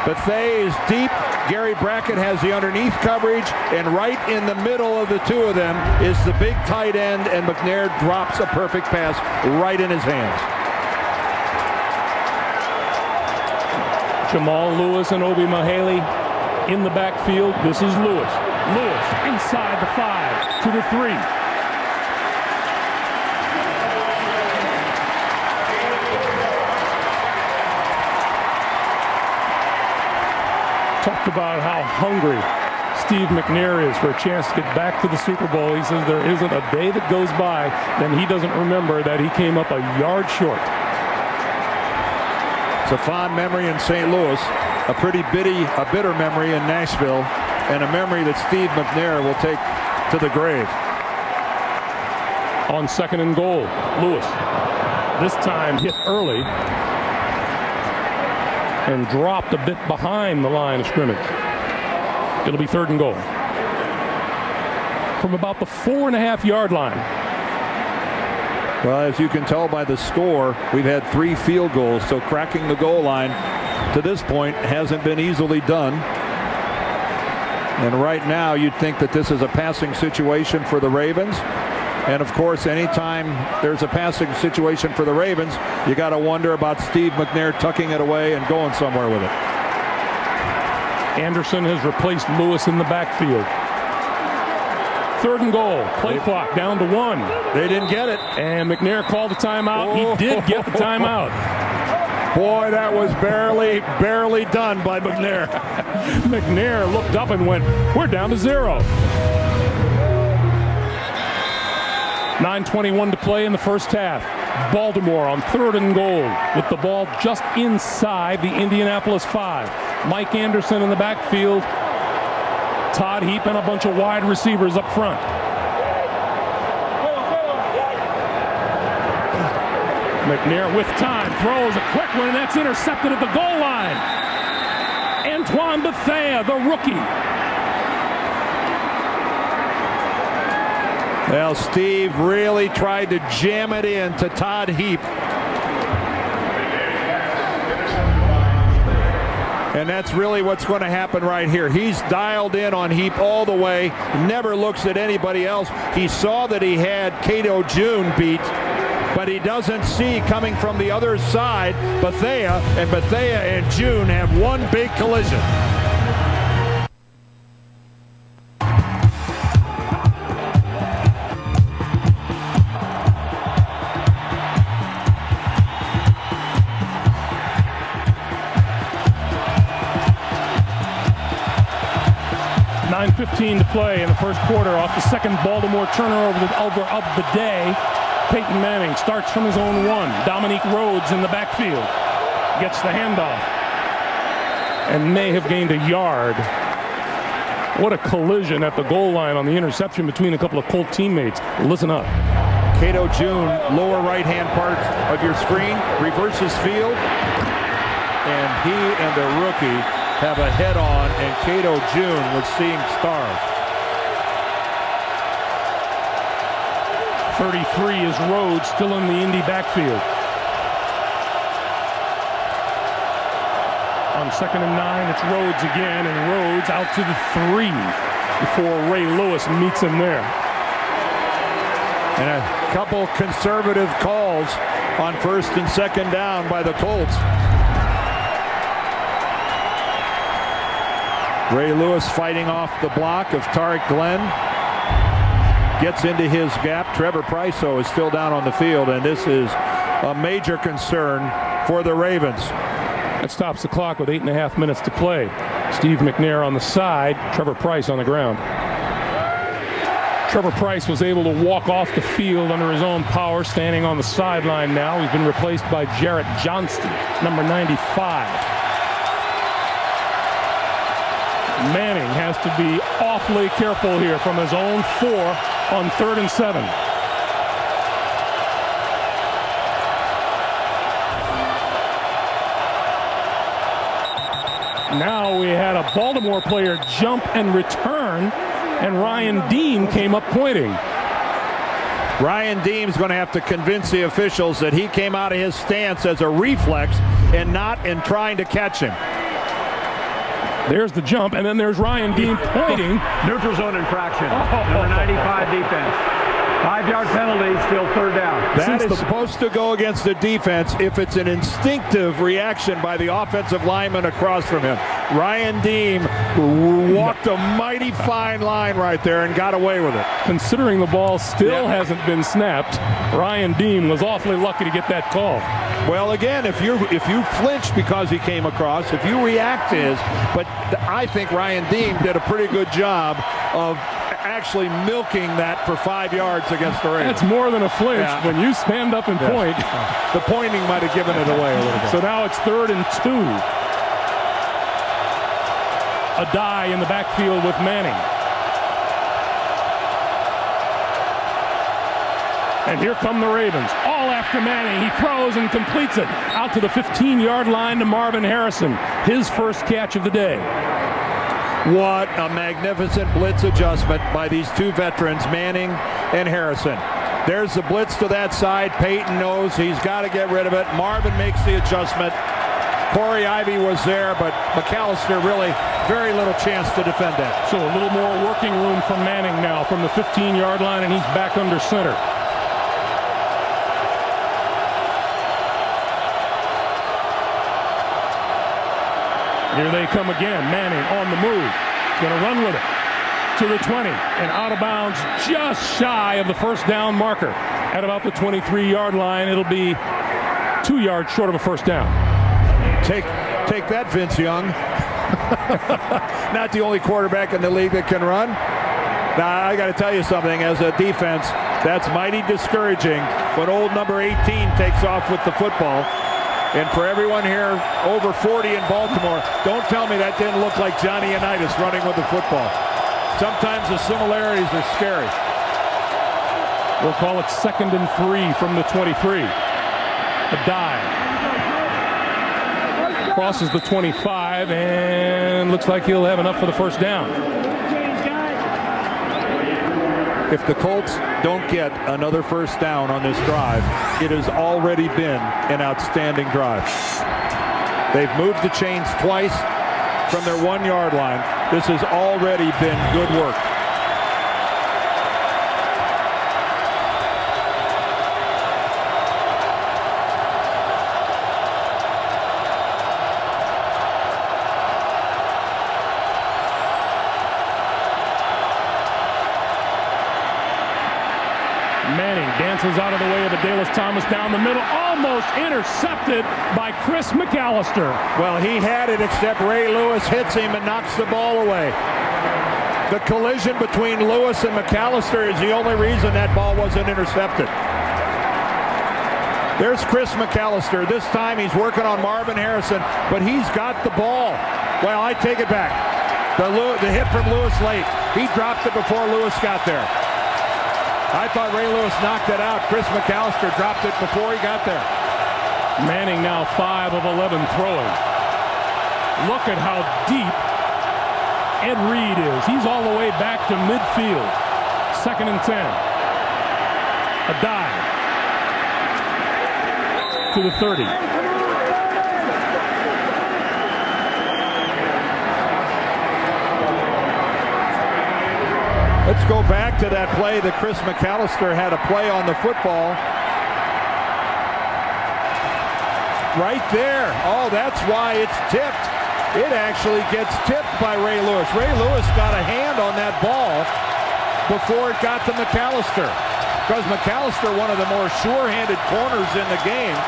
Bethea is deep. Gary Brackett has the underneath coverage, and right in the middle of the two of them is the big tight end, and McNair drops a perfect pass right in his hands. Jamal Lewis and Obi Mahaley in the backfield. This is Lewis. Lewis inside the 5 to the 3. Talked about how hungry Steve McNair is for a chance to get back to the Super Bowl. He says there isn't a day that goes by then he doesn't remember that he came up a yard short. It's a fond memory in St. Louis, a pretty bitter memory in Nashville, and a memory that Steve McNair will take to the grave. On second and goal, Lewis this time hit early and dropped a bit behind the line of scrimmage. It'll be third and goal from about the 4.5-yard line. Well, as you can tell by the score, we've had 3 field goals, so cracking the goal line to this point hasn't been easily done. And right now you'd think that this is a passing situation for the Ravens. And of course, anytime there's a passing situation for the Ravens, you got to wonder about Steve McNair tucking it away and going somewhere with it. Anderson has replaced Lewis in the backfield. Third and goal. Play clock down to 1. They didn't get it. And McNair called the timeout. He did get the timeout. Boy, that was barely done by McNair. McNair looked up and went, we're down to 0. 9:21 to play in the first half. Baltimore on third and goal with the ball just inside the Indianapolis 5. Mike Anderson in the backfield. Todd Heap and a bunch of wide receivers up front. McNair with time, throws a quick one, and that's intercepted at the goal line. Antoine Bethea, the rookie. Well, Steve really tried to jam it in to Todd Heap. And that's really what's going to happen right here. He's dialed in on Heap all the way, never looks at anybody else. He saw that he had Cato June beat, but he doesn't see coming from the other side Bethea, and Bethea and June have one big collision. .15 to play in the first quarter off the second Baltimore turnover of the day. Peyton Manning starts from his own 1. Dominique Rhodes in the backfield gets the handoff and may have gained a yard. What a collision at the goal line on the interception between a couple of Colt teammates. Listen up. Cato June, lower right-hand part of your screen, reverses field, and he and the rookie have a head-on, and Cato June was seeing stars. 33 is Rhodes, still in the Indy backfield. On 2nd and 9, it's Rhodes again, and Rhodes out to the 3 before Ray Lewis meets him there. And a couple conservative calls on 1st and 2nd down by the Colts. Ray Lewis fighting off the block of Tariq Glenn. Gets into his gap. Trevor Price, though, is still down on the field, and this is a major concern for the Ravens. That stops the clock with 8.5 minutes to play. Steve McNair on the side, Trevor Price on the ground. Trevor Price was able to walk off the field under his own power, standing on the sideline now. He's been replaced by Jarrett Johnston, number 95. Manning has to be awfully careful here from his own 4 on 3rd and 7. Now we had a Baltimore player jump and return, and Ryan Deem came up pointing. Ryan Deem's going to have to convince the officials that he came out of his stance as a reflex and not in trying to catch him. There's the jump, and then there's Ryan Deem pointing. Neutral zone infraction. Number 95 defense. 5-yard penalty, still 3rd down. That is supposed to go against the defense if it's an instinctive reaction by the offensive lineman across from him. Ryan Deem walked a mighty fine line right there and got away with it. Considering the ball still hasn't been snapped, Ryan Deem was awfully lucky to get that call. Well, again, if you flinch because he came across, if you react to his, but I think Ryan Deem did a pretty good job of actually milking that for 5 yards against the Ravens. That's more than a flinch. When you stand up and point. The pointing might have given it away a little bit. So now it's 3rd and 2. A die in the backfield with Manning. And here come the Ravens, all after Manning. He throws and completes it out to the 15-yard line to Marvin Harrison, his first catch of the day. What a magnificent blitz adjustment by these two veterans, Manning and Harrison. There's the blitz to that side. Peyton knows he's got to get rid of it. Marvin makes the adjustment. Corey Ivy was there, but McAllister really very little chance to defend that. So a little more working room for Manning now from the 15-yard line, and he's back under center. Here they come again. Manning on the move. Going to run with it to the 20 and out of bounds just shy of the 1st down marker. At about the 23-yard line, it'll be 2 yards short of a 1st down. Take that, Vince Young. Not the only quarterback in the league that can run. Now, I got to tell you something. As a defense, that's mighty discouraging when old number 18 takes off with the football. And for everyone here over 40 in Baltimore, don't tell me that didn't look like Johnny Unitas running with the football. Sometimes the similarities are scary. We'll call it 2nd and 3 from the 23. A dive. Crosses the 25 and looks like he'll have enough for the 1st down. If the Colts don't get another 1st down on this drive, it has already been an outstanding drive. They've moved the chains twice from their 1-yard line. This has already been good work. Manning dances out of the way of Adalys Thomas down the middle, almost intercepted by Chris McAllister. Well, he had it, except Ray Lewis hits him and knocks the ball away. The collision between Lewis and McAllister is the only reason that ball wasn't intercepted. There's Chris McAllister. This time he's working on Marvin Harrison, but he's got the ball. Well, I take it back. The hit from Lewis late. He dropped it before Lewis got there. I thought Ray Lewis knocked it out. Chris McAllister dropped it before he got there. Manning now 5 of 11 throwing. Look at how deep Ed Reed is. He's all the way back to midfield. 2nd and 10. A dive to the 30. Let's go back to that play that Chris McAllister had a play on the football. Right there. Oh, that's why it's tipped. It actually gets tipped by Ray Lewis. Ray Lewis got a hand on that ball before it got to McAllister. Because McAllister, one of the more sure-handed corners in the game,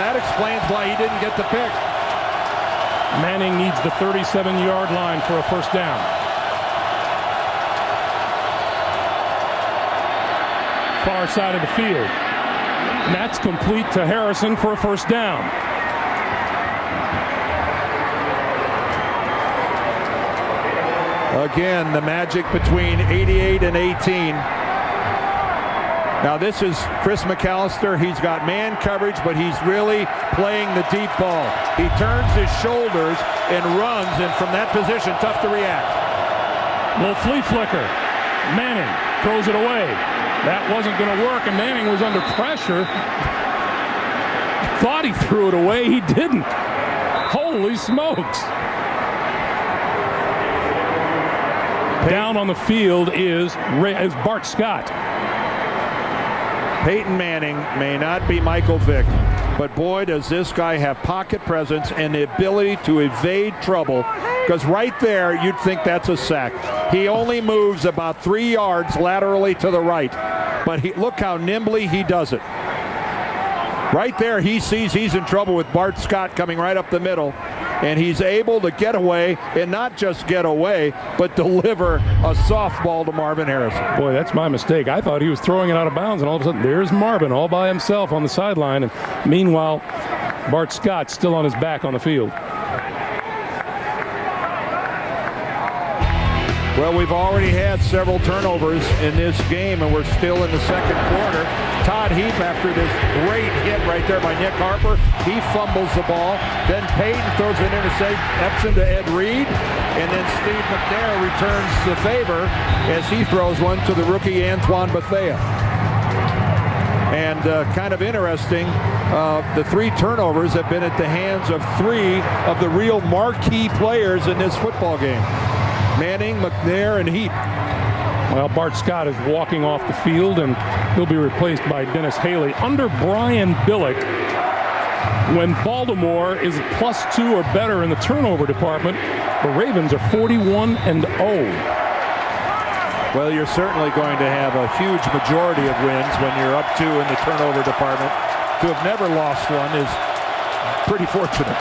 that explains why he didn't get the pick. Manning needs the 37-yard line for a first down. Far side of the field. And that's complete to Harrison for a first down. Again, the magic between 88 and 18. Now this is Chris McAllister. He's got man coverage, but he's really playing the deep ball. He turns his shoulders and runs, and from that position, tough to react. Little flea flicker. Manning throws it away. That wasn't going to work, and Manning was under pressure. Thought he threw it away. He didn't. Holy smokes. Down on the field is Bart Scott. Peyton Manning may not be Michael Vick, but boy, does this guy have pocket presence and the ability to evade trouble, because right there, you'd think that's a sack. He only moves about 3 yards laterally to the right, but look how nimbly he does it. Right there, he sees he's in trouble with Bart Scott coming right up the middle, and he's able to get away, and not just get away, but deliver a softball to Marvin Harrison. Boy, that's my mistake. I thought he was throwing it out of bounds, and all of a sudden, there's Marvin all by himself on the sideline, and meanwhile, Bart Scott's still on his back on the field. Well, we've already had several turnovers in this game, and we're still in the second quarter. Todd Heap, after this great hit right there by Nick Harper, he fumbles the ball. Then Peyton throws an interception to Ed Reed, and then Steve McNair returns the favor as he throws one to the rookie Antoine Bethea. And kind of interesting, the 3 turnovers have been at the hands of 3 of the real marquee players in this football game. Manning, McNair, and Heap. Well, Bart Scott is walking off the field, and he'll be replaced by Dennis Haley. Under Brian Billick, when Baltimore is +2 or better in the turnover department, the Ravens are 41-0. Well, you're certainly going to have a huge majority of wins when you're up 2 in the turnover department. To have never lost one is pretty fortunate.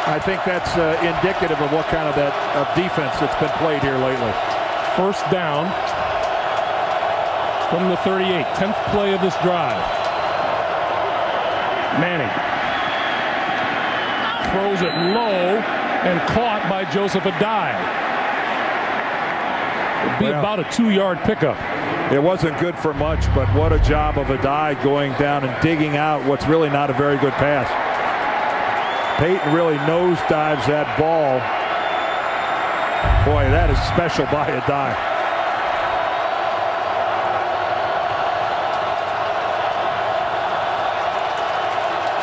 I think that's indicative of what kind of defense that's been played here lately. First down from the 38, 10th play of this drive. Manning throws it low and caught by Joseph Adai. It'd be about a 2-yard pickup. It wasn't good for much, but what a job of Adai going down and digging out what's really not a very good pass. Peyton really nosedives that ball. Boy, that is special by Adai.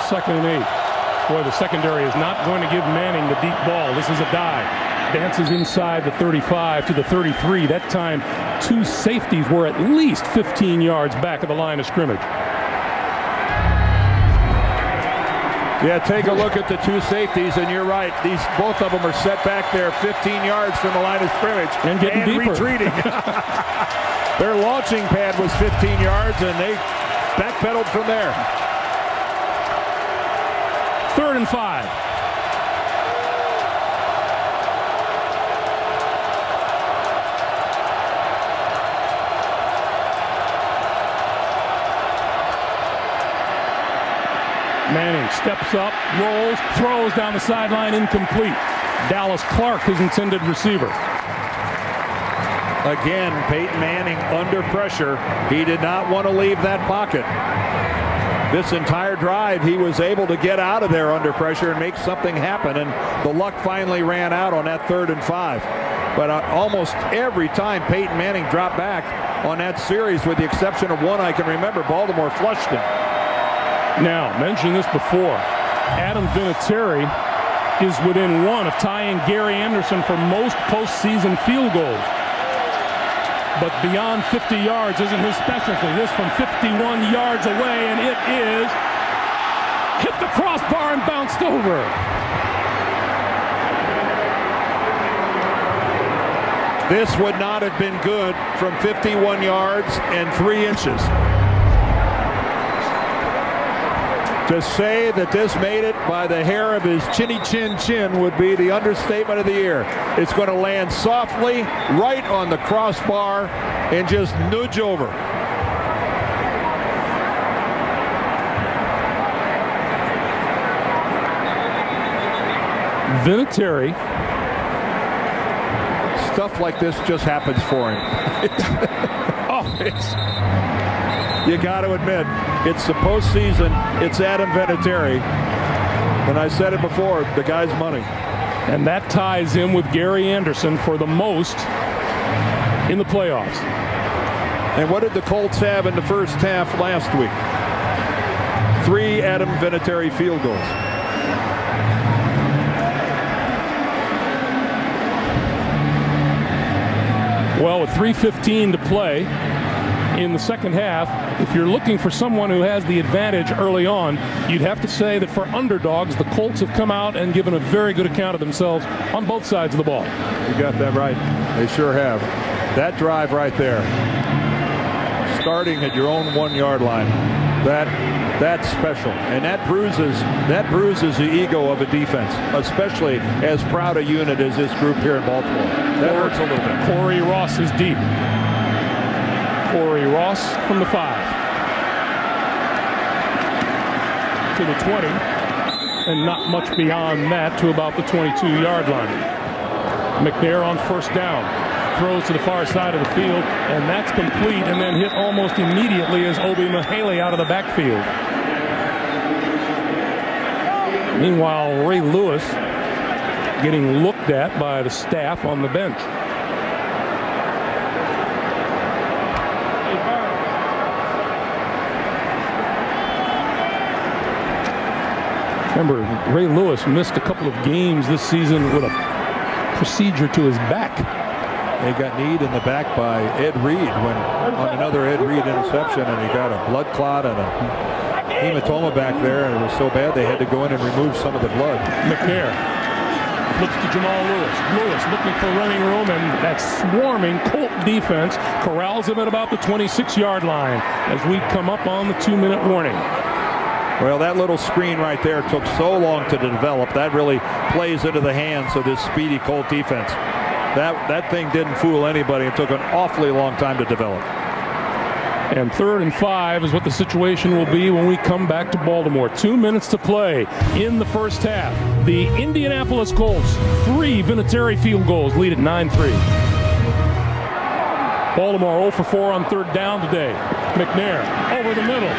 Second and 8. Boy, the secondary is not going to give Manning the deep ball. This is Adai. Dances inside the 35 to the 33. That time, 2 safeties were at least 15 yards back of the line of scrimmage. Yeah, take a look at the 2 safeties, and you're right. Both of them are set back there 15 yards from the line of scrimmage and getting deeper. Retreating. Their launching pad was 15 yards, and they backpedaled from there. 3rd and 5. Manning steps up, rolls, throws down the sideline, incomplete. Dallas Clark, his intended receiver. Again, Peyton Manning under pressure. He did not want to leave that pocket. This entire drive, he was able to get out of there under pressure and make something happen, and the luck finally ran out on that 3rd and 5. But almost every time Peyton Manning dropped back on that series, with the exception of one I can remember, Baltimore flushed him. Now, mentioned this before, Adam Vinatieri is within one of tying Gary Anderson for most postseason field goals. But beyond 50 yards isn't his specialty. This from 51 yards away, and it is hit the crossbar and bounced over. This would not have been good from 51 yards and 3 inches. To say that this made it by the hair of his chinny chin would be the understatement of the year. It's going to land softly right on the crossbar and just nudge over. Vinatieri. Stuff like this just happens for him. You got to admit, it's the postseason. It's Adam Vinatieri. And I said it before, the guy's money. And that ties him with Gary Anderson for the most in the playoffs. And what did the Colts have in the first half last week? 3 Adam Vinatieri field goals. Well, with 3:15 to play in the second half, if you're looking for someone who has the advantage early on, you'd have to say that for underdogs, the Colts have come out and given a very good account of themselves on both sides of the ball. You got that right. They sure have. That drive right there, starting at your own 1-yard line, that's special, and that bruises the ego of a defense, especially as proud a unit as this group here in Baltimore. That hurts a little bit. Corey Ross is deep. Corey Ross from the 5 to the 20, and not much beyond that to about the 22-yard line. McNair on first down, throws to the far side of the field, and that's complete, and then hit almost immediately as Obi Mihaly out of the backfield. Meanwhile, Ray Lewis getting looked at by the staff on the bench. Remember, Ray Lewis missed a couple of games this season with a procedure to his back. They got kneed in the back by Ed Reed on another Ed Reed interception, and he got a blood clot and a hematoma back there, and it was so bad they had to go in and remove some of the blood. McNair flips to Jamal Lewis. Lewis looking for running room, and that swarming Colt defense corrals him at about the 26-yard line as we come up on the 2-minute warning. Well, that little screen right there took so long to develop. That really plays into the hands of this speedy Colt defense. That thing didn't fool anybody. It took an awfully long time to develop. And 3rd and 5 is what the situation will be when we come back to Baltimore. 2 minutes to play in the first half. The Indianapolis Colts, 3 Vinatieri field goals, lead at 9-3. Baltimore 0 for 4 on 3rd down today. McNair over the middle.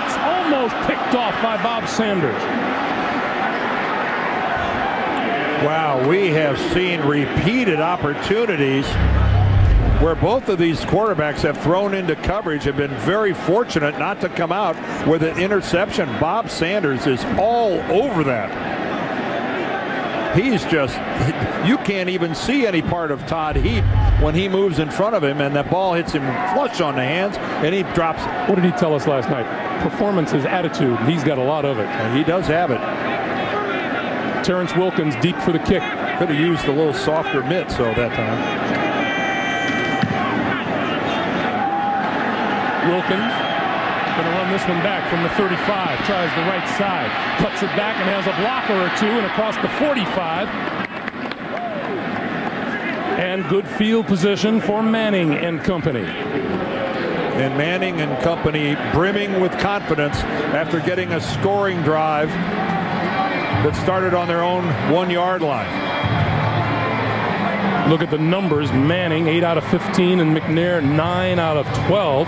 It's almost picked off by Bob Sanders. Wow, we have seen repeated opportunities where both of these quarterbacks have thrown into coverage, have been very fortunate not to come out with an interception. Bob Sanders is all over that. He's just, you can't even see any part of Todd Heap when he moves in front of him, and that ball hits him flush on the hands, and he drops it. What did he tell us last night? Performance is attitude. He's got a lot of it. And he does have it. Terrence Wilkins deep for the kick. Could have used a little softer mitt, so that time. Wilkins going to run this one back from the 35. Tries the right side. Cuts it back and has a blocker or two, and across the 45. And good field position for Manning and company. And Manning and company brimming with confidence after getting a scoring drive that started on their own 1-yard line. Look at the numbers. Manning 8 out of 15 and McNair 9 out of 12.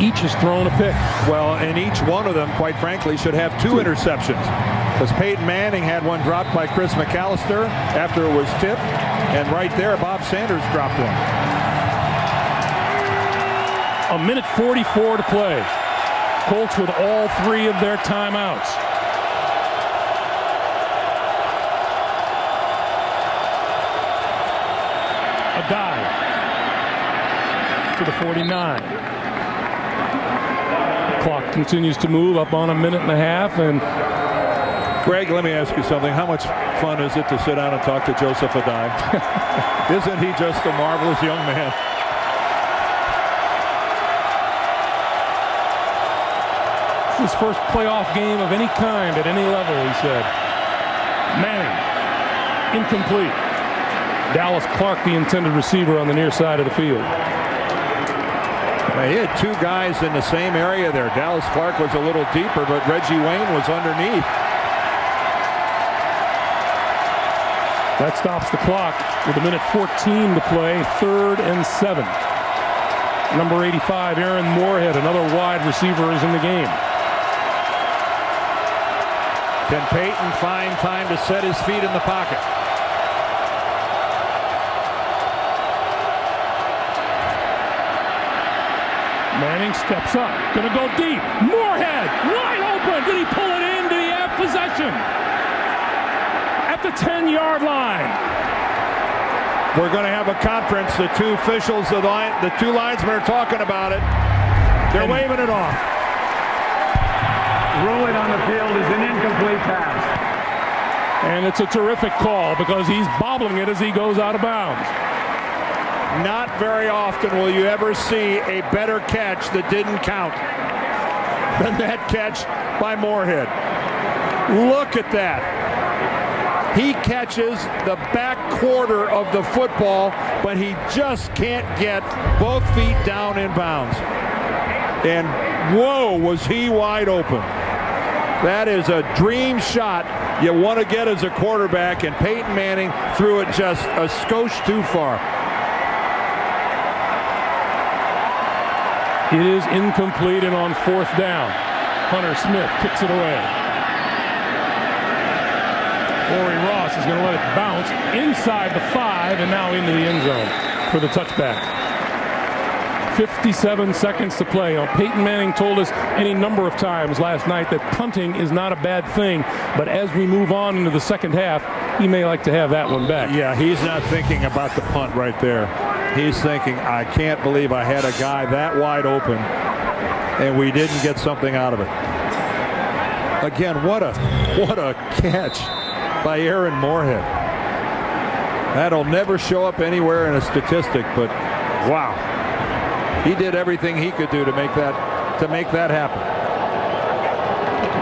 Each has thrown a pick. Well, and each one of them, quite frankly, should have 2 interceptions. Because Peyton Manning had one dropped by Chris McAllister after it was tipped. And right there, Bob Sanders dropped one. A minute 44 to play. Colts with all 3 of their timeouts. A dive to the 49. Clock continues to move up on a minute and a half. And Greg, let me ask you something. How much fun is it to sit down and talk to Joseph Adai? Isn't he just a marvelous young man? It's his first playoff game of any kind at any level, he said. Manning, incomplete. Dallas Clark, the intended receiver, on the near side of the field. He had 2 guys in the same area there. Dallas Clark was a little deeper, but Reggie Wayne was underneath. That stops the clock with a minute 14 to play. 3rd and 7. Number 85, Aaron Moorhead, another wide receiver, is in the game. Can Peyton find time to set his feet in the pocket? Manning steps up, gonna go deep. Moorhead, wide open. Did he pull it in? Did he have possession? At the 10-yard line. We're going to have a conference. The 2 officials, the 2 linesmen are talking about it. They're waving it off. Ruling on the field is an incomplete pass. And it's a terrific call because he's bobbling it as he goes out of bounds. Not very often will you ever see a better catch that didn't count than that catch by Moorhead. Look at that. He catches the back quarter of the football, but he just can't get both feet down in bounds. And whoa, was he wide open. That is a dream shot you want to get as a quarterback, and Peyton Manning threw it just a skosh too far. It is incomplete, and on 4th down, Hunter Smith kicks it away. Corey Ross is going to let it bounce inside the 5 and now into the end zone for the touchback. 57 seconds to play. Now, Peyton Manning told us any number of times last night that punting is not a bad thing, but as we move on into the second half, he may like to have that one back. Yeah, he's not thinking about the punt right there. He's thinking, I can't believe I had a guy that wide open and we didn't get something out of it. Again, what a catch by Aaron Moorhead. That'll never show up anywhere in a statistic, but wow. He did everything he could do to make that happen.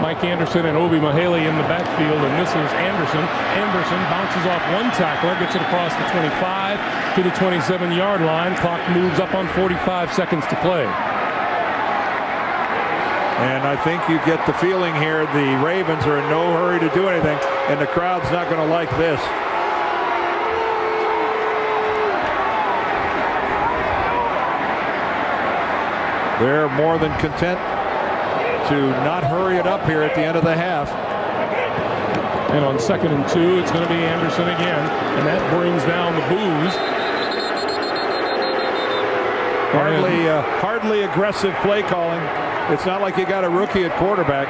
Mike Anderson and Obi Mahaley in the backfield, and this is Anderson. Anderson bounces off one tackler, gets it across the 25 to the 27-yard line. Clock moves up on 45 seconds to play. And I think you get the feeling here the Ravens are in no hurry to do anything, and the crowd's not going to like this. They're more than content to not hurry it up here at the end of the half. And on 2nd and 2, it's going to be Anderson again, and that brings down the boos. Hardly aggressive play calling. It's not like you got a rookie at quarterback.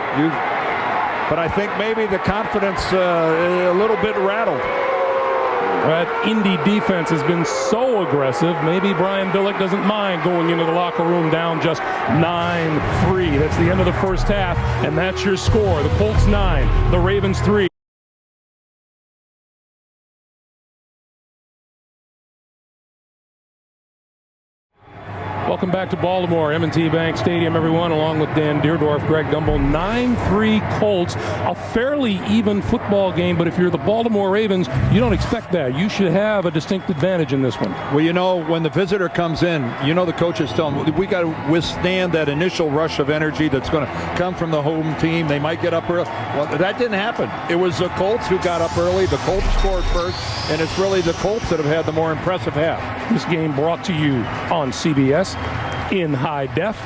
But I think maybe the confidence is a little bit rattled. That Indy defense has been so aggressive, maybe Brian Billick doesn't mind going into the locker room down just 9-3. That's the end of the first half, and that's your score. The Colts 9, the Ravens 3. Well, Welcome back to Baltimore, M&T Bank Stadium, everyone, along with Dan Deerdorf, Greg Gumbel. 9-3 Colts, a fairly even football game, but if you're the Baltimore Ravens, you don't expect that. You should have a distinct advantage in this one. Well, you know, when the visitor comes in, you know the coaches tell them, we got to withstand that initial rush of energy that's going to come from the home team. They might get up early. Well, that didn't happen. It was the Colts who got up early. The Colts scored first, and it's really the Colts that have had the more impressive half. This game brought to you on CBS in high def.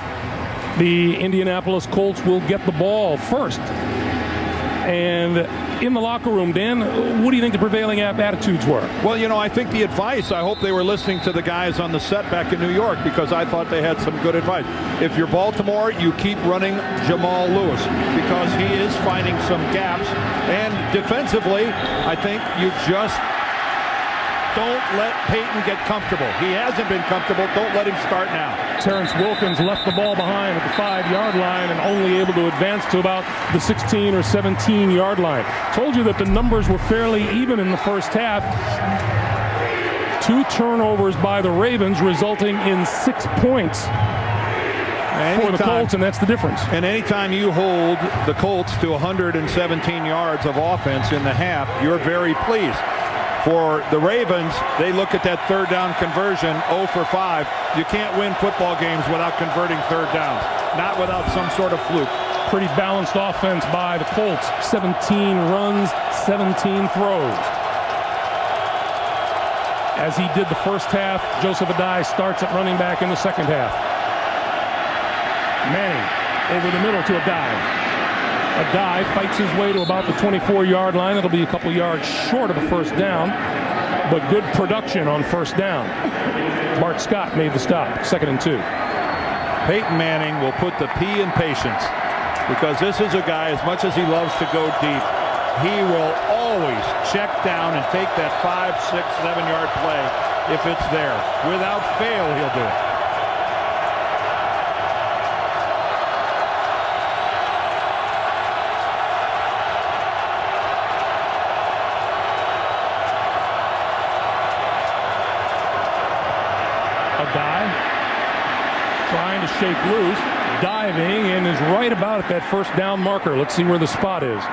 The Indianapolis Colts will get the ball first. And in the locker room, Dan, what do you think the prevailing attitudes were? Well, you know, I think the advice, I hope they were listening to the guys on the set back in New York, because I thought they had some good advice. If you're Baltimore, you keep running Jamal Lewis because he is finding some gaps. And defensively, I think you just don't let Peyton get comfortable. He hasn't been comfortable. Don't let him start now. Terrence Wilkins left the ball behind at the 5-yard line and only able to advance to about the 16 or 17-yard line. Told you that the numbers were fairly even in the first half. 2 turnovers by the Ravens, resulting in 6 points for the Colts, and that's the difference. And anytime you hold the Colts to 117 yards of offense in the half, you're very pleased. For the Ravens, they look at that third down conversion, 0 for 5. You can't win football games without converting third downs, not without some sort of fluke. Pretty balanced offense by the Colts. 17 runs, 17 throws. As he did the first half, Joseph Adai starts at running back in the second half. Manning over the middle to Adai. Adai fights his way to about the 24-yard line. It'll be a couple yards short of a first down, but good production on first down. Bart Scott made the stop, 2nd and 2. Peyton Manning will put the P in patience, because this is a guy, as much as he loves to go deep, he will always check down and take that 5, 6, 7-yard play if it's there. Without fail, he'll do it. Trying to shake loose, diving, and is right about at that first down marker. Let's see where the spot is.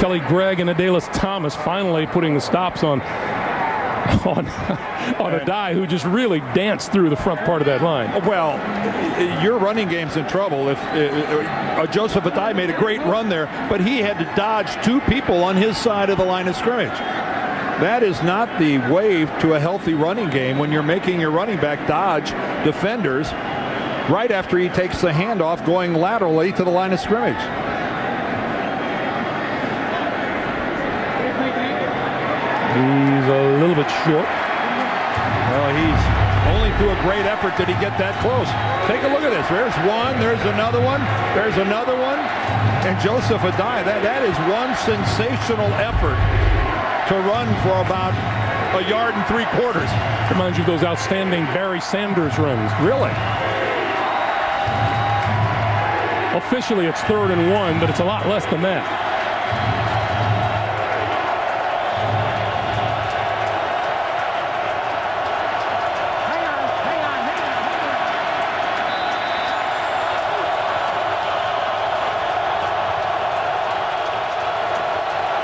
Kelly Gregg and Adalys Thomas finally putting the stops on Adai, who just really danced through the front part of that line. Well, your running game's in trouble. If Joseph Adai made a great run there, but he had to dodge 2 people on his side of the line of scrimmage. That is not the way to a healthy running game when you're making your running back dodge defenders right after he takes the handoff going laterally to the line of scrimmage. He's a little bit short. Well, he's only through a great effort did he get that close. Take a look at this. There's one. There's another one. There's another one. And Joseph Adai, that is one sensational effort to run for about 1 yard and 3/4. Reminds you of those outstanding Barry Sanders runs. Really? Officially, it's 3rd and 1, but it's a lot less than that.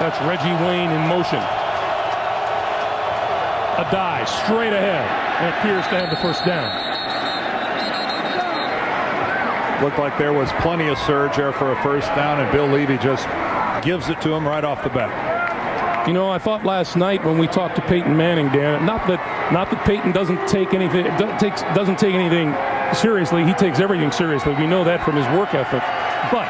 That's Reggie Wayne in motion. Adai straight ahead and appears to have the first down. Looked like there was plenty of surge there for a first down, and Bill Levy just gives it to him right off the bat. You know, I thought last night when we talked to Peyton Manning, Dan, not that Peyton doesn't take anything seriously. He takes everything seriously. We know that from his work ethic. But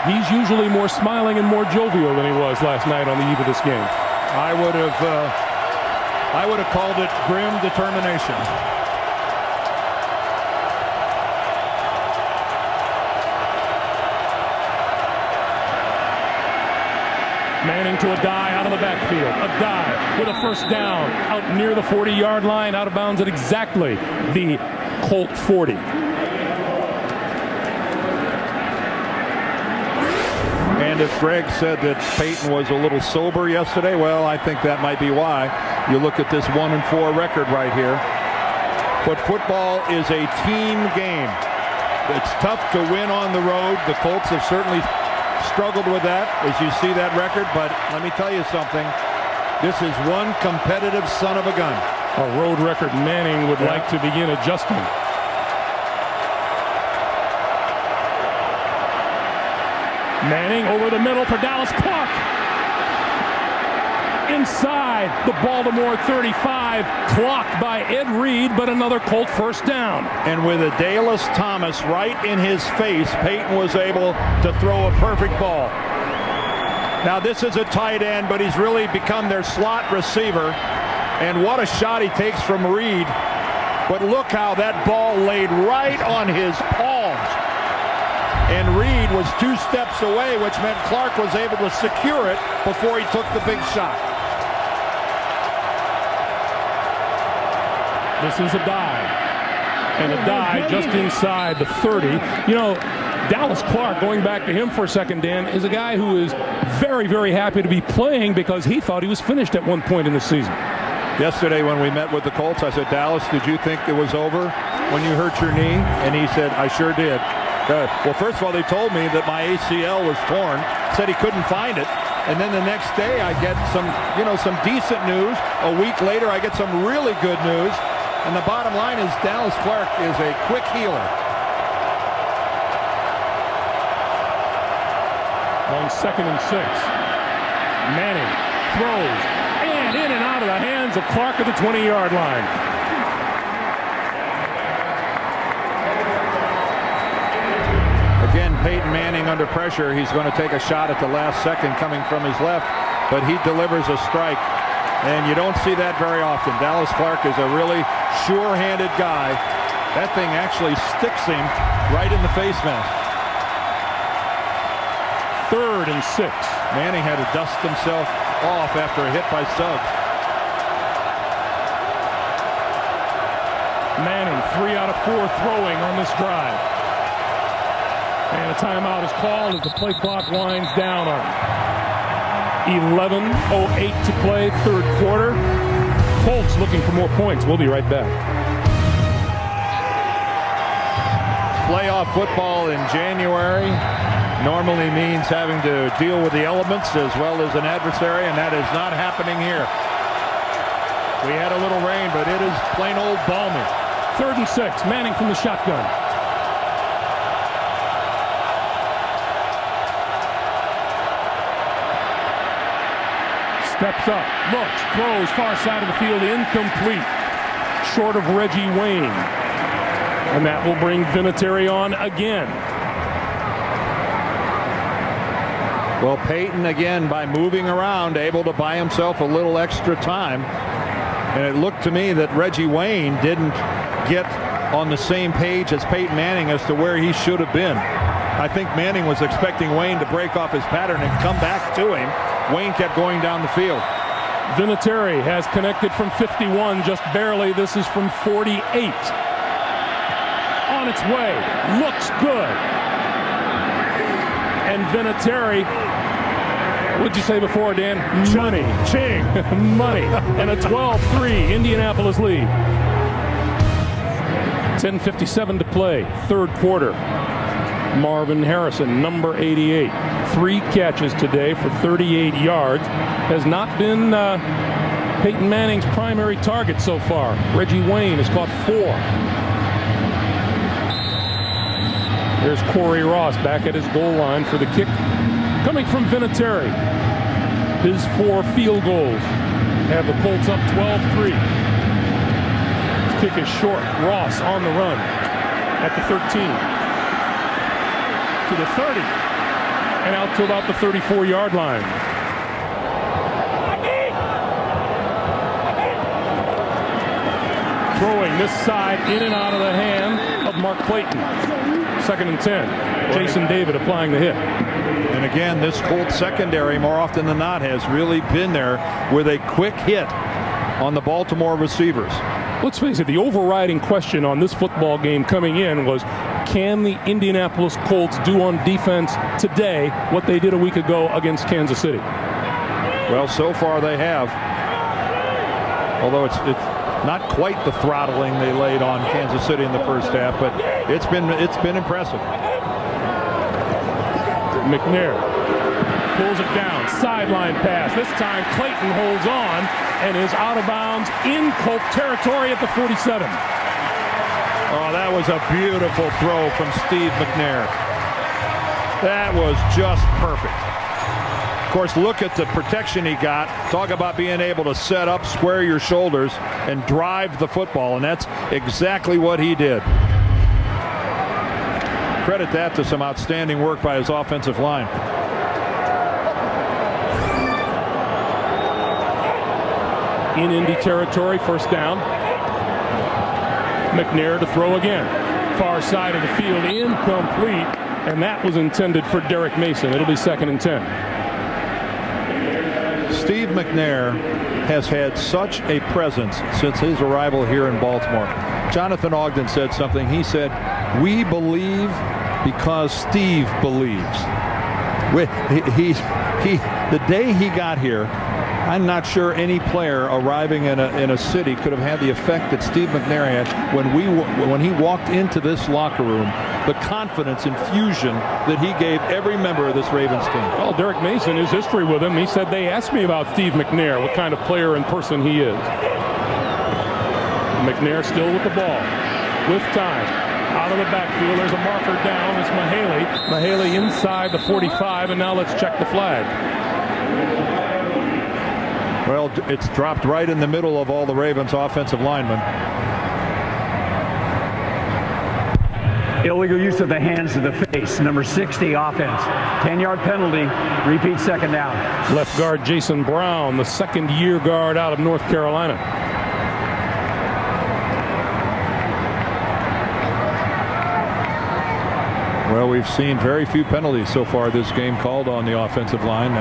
he's usually more smiling and more jovial than he was last night on the eve of this game. I would have called it grim determination. Manning to Adai out of the backfield. Adai with a first down out near the 40-yard line, out of bounds at exactly the Colt 40. And if Greg said that Peyton was a little sober yesterday, well, I think that might be why. You look at this 1-4 record right here. but football is a team game. It's tough to win on the road. The Colts have certainly struggled with that, as you see that record, but let me tell you something. This is one competitive son of a gun. A road record Manning would like to begin adjusting. Manning over the middle for Dallas Clark. Inside the Baltimore 35, clocked by Ed Reed, but another Colt first down. And with a Dallas Thomas right in his face, Peyton was able to throw a perfect ball. Now this is a tight end, but he's really become their slot receiver. And what a shot he takes from Reed. But look how that ball laid right on his palms. And Reed was 2 steps away, which meant Clark was able to secure it before he took the big shot. This is a dive. And a dive just inside the 30. You know, Dallas Clark, going back to him for a second, Dan, is a guy who is very, very happy to be playing because he thought he was finished at one point in the season. Yesterday when we met with the Colts, I said, Dallas, did you think it was over when you hurt your knee? And he said, I sure did. Well, first of all, they told me that my ACL was torn, said he couldn't find it. And then the next day I get some decent news. A week later I get some really good news. And the bottom line is Dallas Clark is a quick healer. On 2nd and 6. Manning throws and in and out of the hands of Clark at the 20-yard line. Again, Peyton Manning under pressure. He's going to take a shot at the last second coming from his left, but he delivers a strike. And you don't see that very often. Dallas Clark is a really sure-handed guy. That thing actually sticks him right in the face mask. 3rd and 6. Manning had to dust himself off after a hit by Suggs. Manning 3 out of 4 throwing on this drive. And a timeout is called as the play clock winds down on 11:08 to play, 3rd quarter. Colts looking for more points. We'll be right back. Playoff football in January normally means having to deal with the elements as well as an adversary, and that is not happening here. We had a little rain, but it is plain old balmy. 3rd and 6. Manning from the shotgun. Steps up, looks, throws, far side of the field, incomplete. Short of Reggie Wayne. And that will bring Vinatieri on again. Well, Peyton, again, by moving around, able to buy himself a little extra time. And it looked to me that Reggie Wayne didn't get on the same page as Peyton Manning as to where he should have been. I think Manning was expecting Wayne to break off his pattern and come back to him. Wayne kept going down the field. Vinatieri has connected from 51, just barely. This is from 48. On its way, looks good. And Vinatieri, what'd you say before, Dan? Money. Ching. Money. And a 12-3 Indianapolis lead. 10:57 to play, 3rd quarter. Marvin Harrison, number 88. 3 catches today for 38 yards. Has not been Peyton Manning's primary target so far. Reggie Wayne has caught 4. There's Corey Ross back at his goal line for the kick. Coming from Vinatieri. His 4 field goals have the Colts up 12-3. His kick is short. Ross on the run at the 13. To the 30 and out to about the 34-yard line. Throwing this side in and out of the hand of Mark Clayton. 2nd and 10. Jason David applying the hit. And again, this Colts secondary more often than not has really been there with a quick hit on the Baltimore receivers. Let's face it, the overriding question on this football game coming in was, can the Indianapolis Colts do on defense today what they did a week ago against Kansas City? Well, so far they have. Although it's Not quite the throttling they laid on Kansas City in the first half, but it's been impressive. McNair pulls it down, sideline pass. This time Clayton holds on and is out of bounds in Colt territory at the 47. Oh, that was a beautiful throw from Steve McNair. That was just perfect. Of course, look at the protection he got. Talk about being able to set up, square your shoulders, and drive the football, and that's exactly what he did. Credit that to some outstanding work by his offensive line. In Indy territory, first down. McNair to throw again. Far side of the field, incomplete, and that was intended for Derek Mason. It'll be 2nd and 10. Steve McNair has had such a presence since his arrival here in Baltimore. Jonathan Ogden said something. He said, "We believe because Steve believes." The day he got here, I'm not sure any player arriving in a city could have had the effect that Steve McNair had when he walked into this locker room. The confidence infusion that he gave every member of this Ravens team. Well, Derek Mason, his history with him, he said they asked me about Steve McNair, what kind of player and person he is. McNair still with the ball, with time. Out of the backfield, there's a marker down. It's Mahaley. Mahaley inside the 45, and now let's check the flag. Well, it's dropped right in the middle of all the Ravens offensive linemen. Illegal use of the hands to the face. Number 60 offense. 10-yard penalty. Repeat 2nd down. Left guard Jason Brown, the 2nd-year guard out of North Carolina. Well, we've seen very few penalties so far this game called on the offensive line.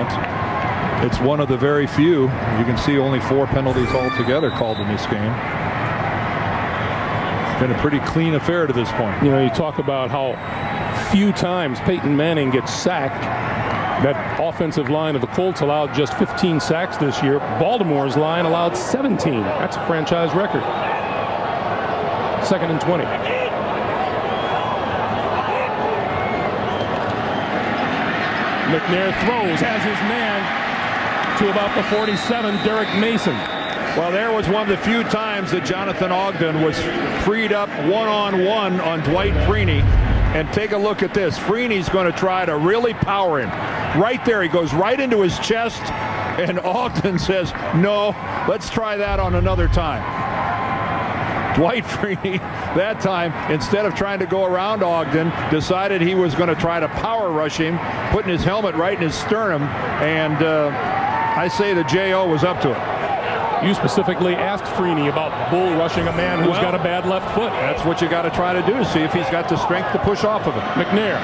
It's one of the very few. You can see only 4 penalties altogether called in this game. Been a pretty clean affair to this point. You know, you talk about how few times Peyton Manning gets sacked. That offensive line of the Colts allowed just 15 sacks this year. Baltimore's line allowed 17. That's a franchise record. 2nd and 20. McNair throws, has his man to about the 47, Derek Mason. Well, there was one of the few times that Jonathan Ogden was freed up one-on-one on Dwight Freeney. And take a look at this. Freeney's going to try to really power him. Right there, he goes right into his chest, and Ogden says, "No, let's try that on another time." Dwight Freeney, that time, instead of trying to go around Ogden, decided he was going to try to power rush him, putting his helmet right in his sternum, and I say the J.O. was up to it. You specifically asked Freeney about bull rushing a man who's got a bad left foot. That's what you got to try to do, see if he's got the strength to push off of it. McNair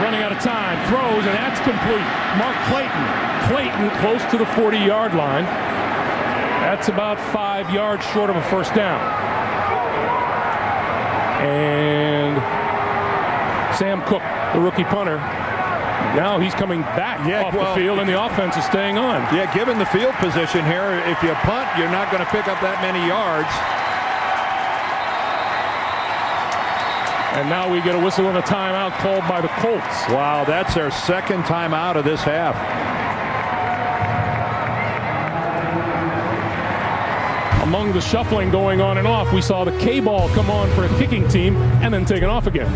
running out of time, throws, and that's complete. Mark Clayton. Clayton close to the 40-yard line. That's about 5 yards short of a first down. And Sam Cook, the rookie punter, now he's coming back off the field, and the offense is staying on. Yeah, given the field position here, if you punt, you're not going to pick up that many yards. And now we get a whistle and a timeout called by the Colts. Wow, that's their 2nd timeout of this half. Among the shuffling going on and off, we saw the K-ball come on for a kicking team and then taken off again.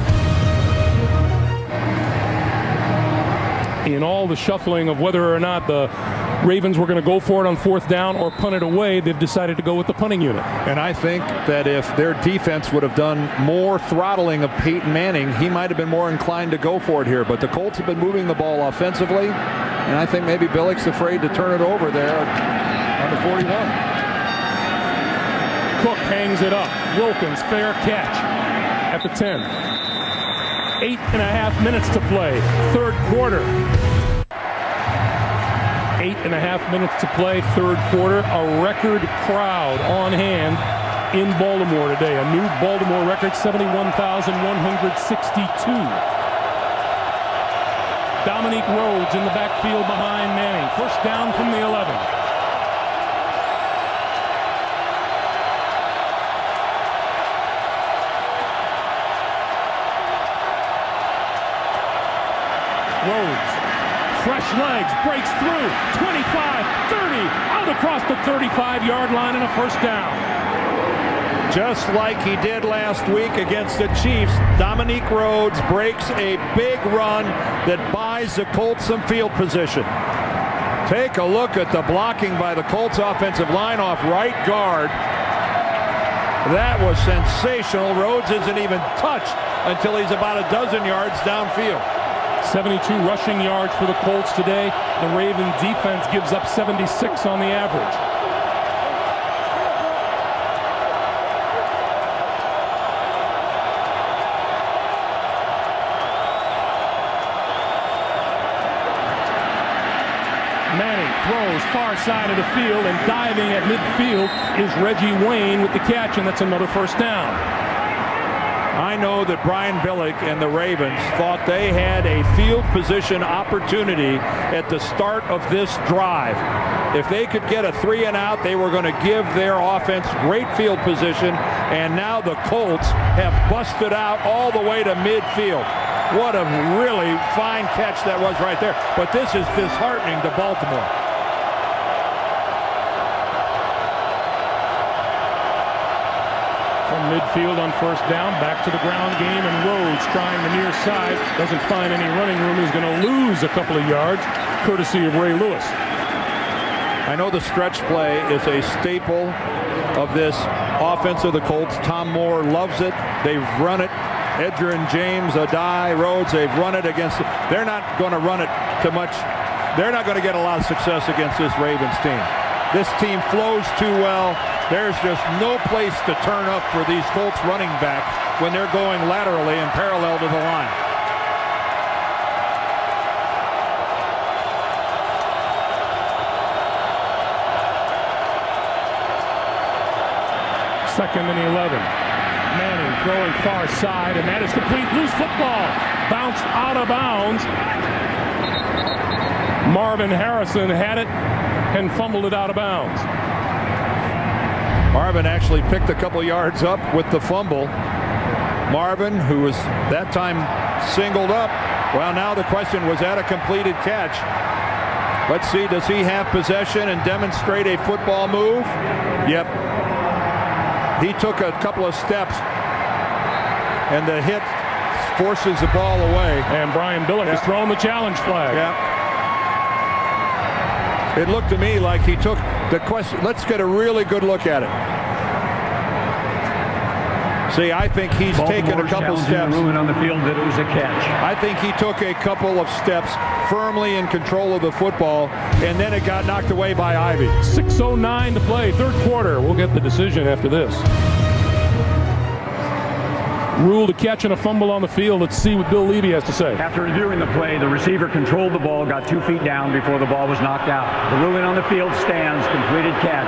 In all the shuffling of whether or not the Ravens were going to go for it on 4th down or punt it away, they've decided to go with the punting unit. And I think that if their defense would have done more throttling of Peyton Manning, he might have been more inclined to go for it here. But the Colts have been moving the ball offensively, and I think maybe Billick's afraid to turn it over there on the 41. Cook hangs it up. Wilkins, fair catch at the 10. 8.5 minutes to play. 3rd quarter. 8.5 minutes to play. 3rd quarter. A record crowd on hand in Baltimore today. A new Baltimore record, 71,162. Dominique Rhodes in the backfield behind Manning. First down from the 11. fresh legs, breaks through, 25, 30, out across the 35-yard line and a first down. Just like he did last week against the Chiefs, Dominique Rhodes breaks a big run that buys the Colts some field position. Take a look at the blocking by the Colts offensive line off right guard. That was sensational. Rhodes isn't even touched until he's about a dozen yards downfield. 72 rushing yards for the Colts today. The Ravens defense gives up 76 on the average. Manning throws far side of the field, and diving at midfield is Reggie Wayne with the catch, and that's another first down. I know that Brian Billick and the Ravens thought they had a field position opportunity at the start of this drive. If they could get a 3 and out, they were going to give their offense great field position, and now the Colts have busted out all the way to midfield. What a really fine catch that was right there. But this is disheartening to Baltimore. From midfield on first down, back to the ground game, and Rhodes trying the near side. Doesn't find any running room. He's going to lose a couple of yards, courtesy of Ray Lewis. I know the stretch play is a staple of this offense of the Colts. Tom Moore loves it. They've run it. Edgerrin James, Adai, Rhodes, they've run it against. They're not going to run it too much. They're not going to get a lot of success against this Ravens team. This team flows too well. There's just no place to turn up for these Colts running backs when they're going laterally and parallel to the line. Second and 11. Manning throwing far side, and that is complete. Loose football. Bounced out of bounds. Marvin Harrison had it and fumbled it out of bounds. Marvin actually picked a couple yards up with the fumble. Marvin, who was that time singled up. Well, now the question, was that a completed catch? Let's see, does he have possession and demonstrate a football move? Yep. He took a couple of steps, and the hit forces the ball away. And Brian Billick is throwing the challenge flag. Yeah. It looked to me like he took the question. Let's get a really good look at it. See, I think he's taken a couple steps. Ruling on the field that it was a catch. I think he took a couple of steps firmly in control of the football, and then it got knocked away by Ivy. 6:09 to play, third quarter. We'll get the decision after this. Ruled a catch and a fumble on the field. Let's see what Bill Levy has to say. After reviewing the play, the receiver controlled the ball, got 2 feet down before the ball was knocked out. The ruling on the field stands, completed catch.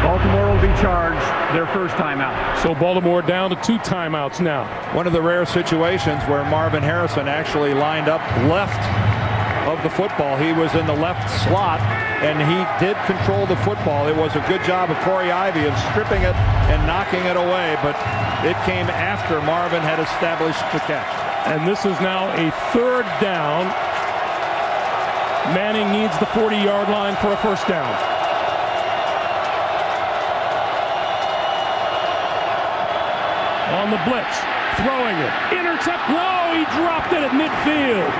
Baltimore will be charged their first timeout. So Baltimore down to 2 timeouts now. One of the rare situations where Marvin Harrison actually lined up left of the football. He was in the left slot, and he did control the football. It was a good job of Corey Ivy of stripping it and knocking it away, but it came after Marvin had established the catch. And this is now a third down. Manning needs the 40-yard line for a first down. On the blitz, throwing it, intercept, no, he dropped it at midfield.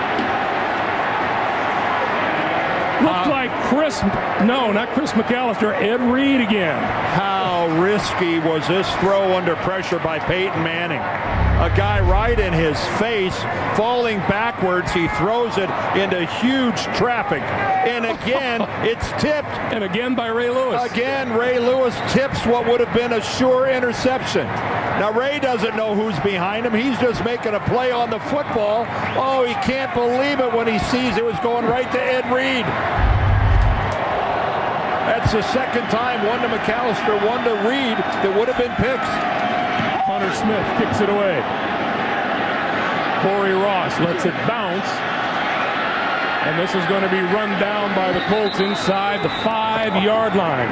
Looked like not Chris McAllister, Ed Reed again. How risky was this throw under pressure by Peyton Manning? A guy right in his face, falling backwards, he throws it into huge traffic. And again, it's tipped. And again by Ray Lewis. Again, Ray Lewis tips what would have been a sure interception. Now, Ray doesn't know who's behind him. He's just making a play on the football. Oh, he can't believe it when he sees it was going right to Ed Reed. That's the second time, one to McAllister, one to Reed, that would have been picks. Hunter Smith kicks it away. Corey Ross lets it bounce. And this is going to be run down by the Colts inside the 5-yard line.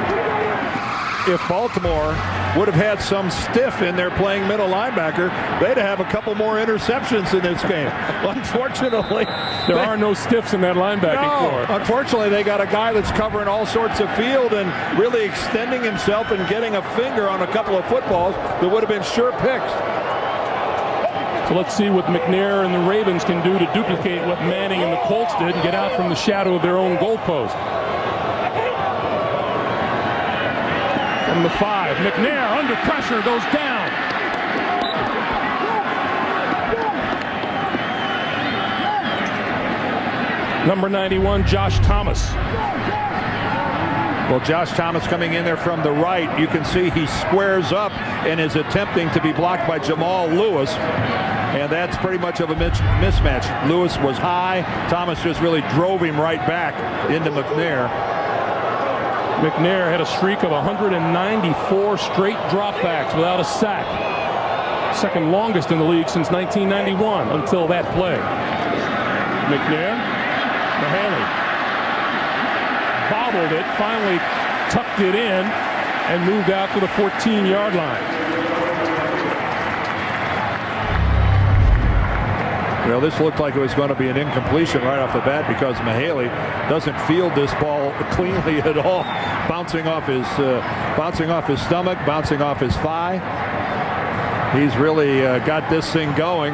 if Baltimore would have had some stiff in there playing middle linebacker, they'd have a couple more interceptions in this game. Unfortunately, there are no stiffs in that linebacking core. Unfortunately, they got a guy that's covering all sorts of field and really extending himself and getting a finger on a couple of footballs that would have been sure picks. So let's see what McNair and the Ravens can do to duplicate what Manning and the Colts did and get out from the shadow of their own goalpost. From the 5, McNair under pressure goes down. Number 91, Josh Thomas. Well, Josh Thomas coming in there from the right. You can see he squares up and is attempting to be blocked by Jamal Lewis. And that's pretty much of a mismatch. Lewis was high. Thomas just really drove him right back into McNair. McNair had a streak of 194 straight dropbacks without a sack. Second longest in the league since 1991 until that play. McNair, Mahaley bobbled it, finally tucked it in and moved out to the 14-yard line. Well, this looked like it was going to be an incompletion right off the bat because Mahaley doesn't field this ball cleanly at all, bouncing off his stomach, bouncing off his thigh. He's really got this thing going.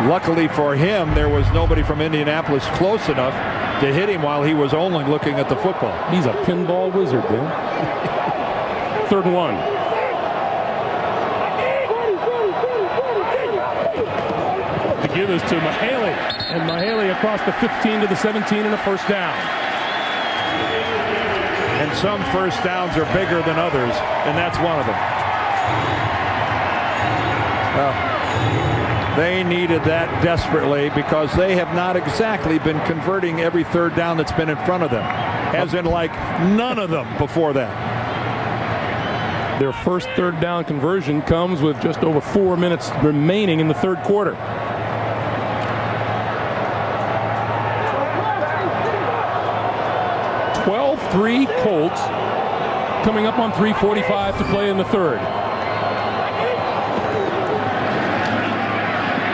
Luckily for him, there was nobody from Indianapolis close enough to hit him while he was only looking at the football. He's a pinball wizard, Bill. 3rd and 1. Give is to Mahaley, and Mahaley across the 15 to the 17 and a first down. And some first downs are bigger than others, and that's one of them. They needed that desperately because they have not exactly been converting every 3rd down that's been in front of them, as in like none of them before that. Their first 3rd down conversion comes with just over 4 minutes remaining in the 3rd quarter. 12-3 Colts, coming up on 3:45 to play in the 3rd.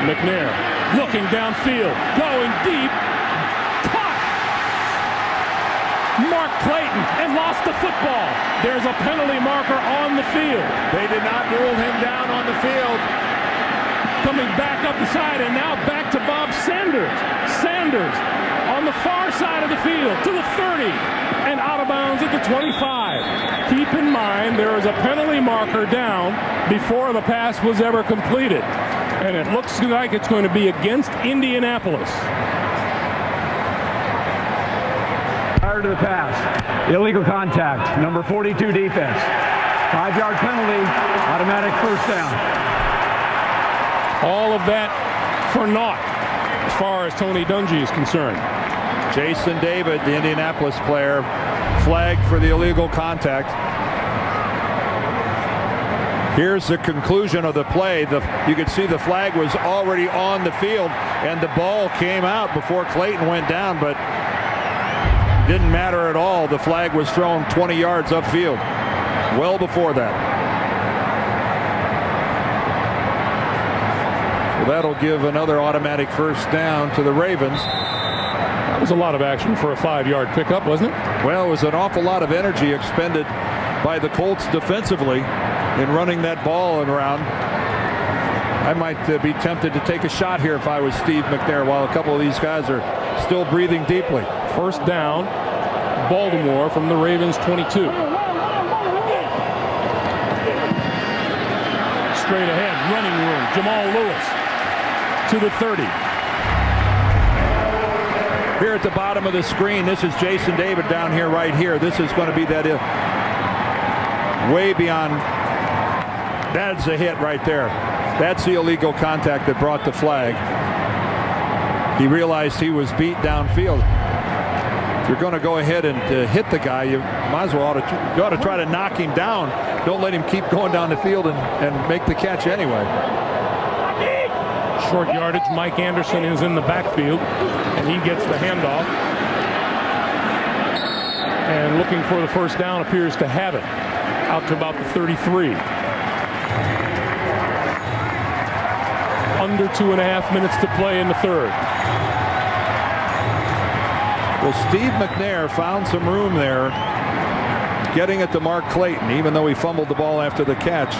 McNair looking downfield, going deep, caught. Mark Clayton and lost the football. There's a penalty marker on the field. They did not rule him down on the field. Coming back up the side and now back to Bob Sanders. Sanders on the far side of the field to the 30 and out of bounds at the 25. Keep in mind there is a penalty marker down before the pass was ever completed. And it looks like it's going to be against Indianapolis. Prior to the pass, illegal contact, number 42 defense. 5-yard penalty, automatic first down. All of that for naught as far as Tony Dungy is concerned. Jason David, the Indianapolis player, flagged for the illegal contact. Here's the conclusion of the play. You could see the flag was already on the field, and the ball came out before Clayton went down, but didn't matter at all. The flag was thrown 20 yards upfield, well before that. So that'll give another automatic first down to the Ravens. That was a lot of action for a 5-yard pickup, wasn't it? Well, it was an awful lot of energy expended by the Colts defensively in running that ball around. I might be tempted to take a shot here if I was Steve McNair while a couple of these guys are still breathing deeply. First down, Baltimore from the Ravens 22. Straight ahead, running room, Jamal Lewis to the 30. Here at the bottom of the screen, this is Jason David down here, right here. This is going to be that way beyond. That's a hit right there. That's the illegal contact that brought the flag. He realized he was beat downfield. If you're going to go ahead and hit the guy, you might as well you ought to try to knock him down. Don't let him keep going down the field and make the catch anyway. Short yardage, Mike Anderson is in the backfield, and he gets the handoff. And looking for the first down, appears to have it. out to about the 33. Under 2.5 minutes to play in the third. Well, Steve McNair found some room there, getting it to Mark Clayton, even though he fumbled the ball after the catch.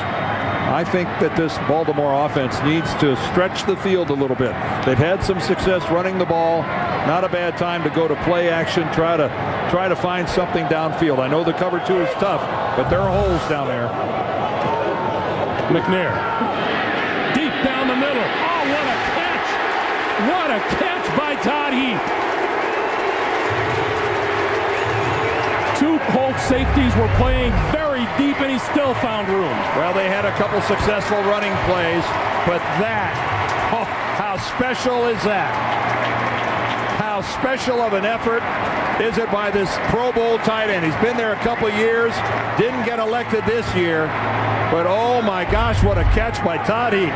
I think that this Baltimore offense needs to stretch the field a little bit. They've had some success running the ball. Not a bad time to go to play action, try to find something downfield. I know the cover 2 is tough, but there are holes down there. McNair, deep down the middle. Oh, what a catch! What a catch by Todd Heath. 2 Colts safeties were playing very deep, and he still found room. Well, they had a couple successful running plays, but that, oh, how special is that? How special of an effort is it by this Pro Bowl tight end? He's been there a couple years, didn't get elected this year, but oh my gosh, what a catch by Todd Heath.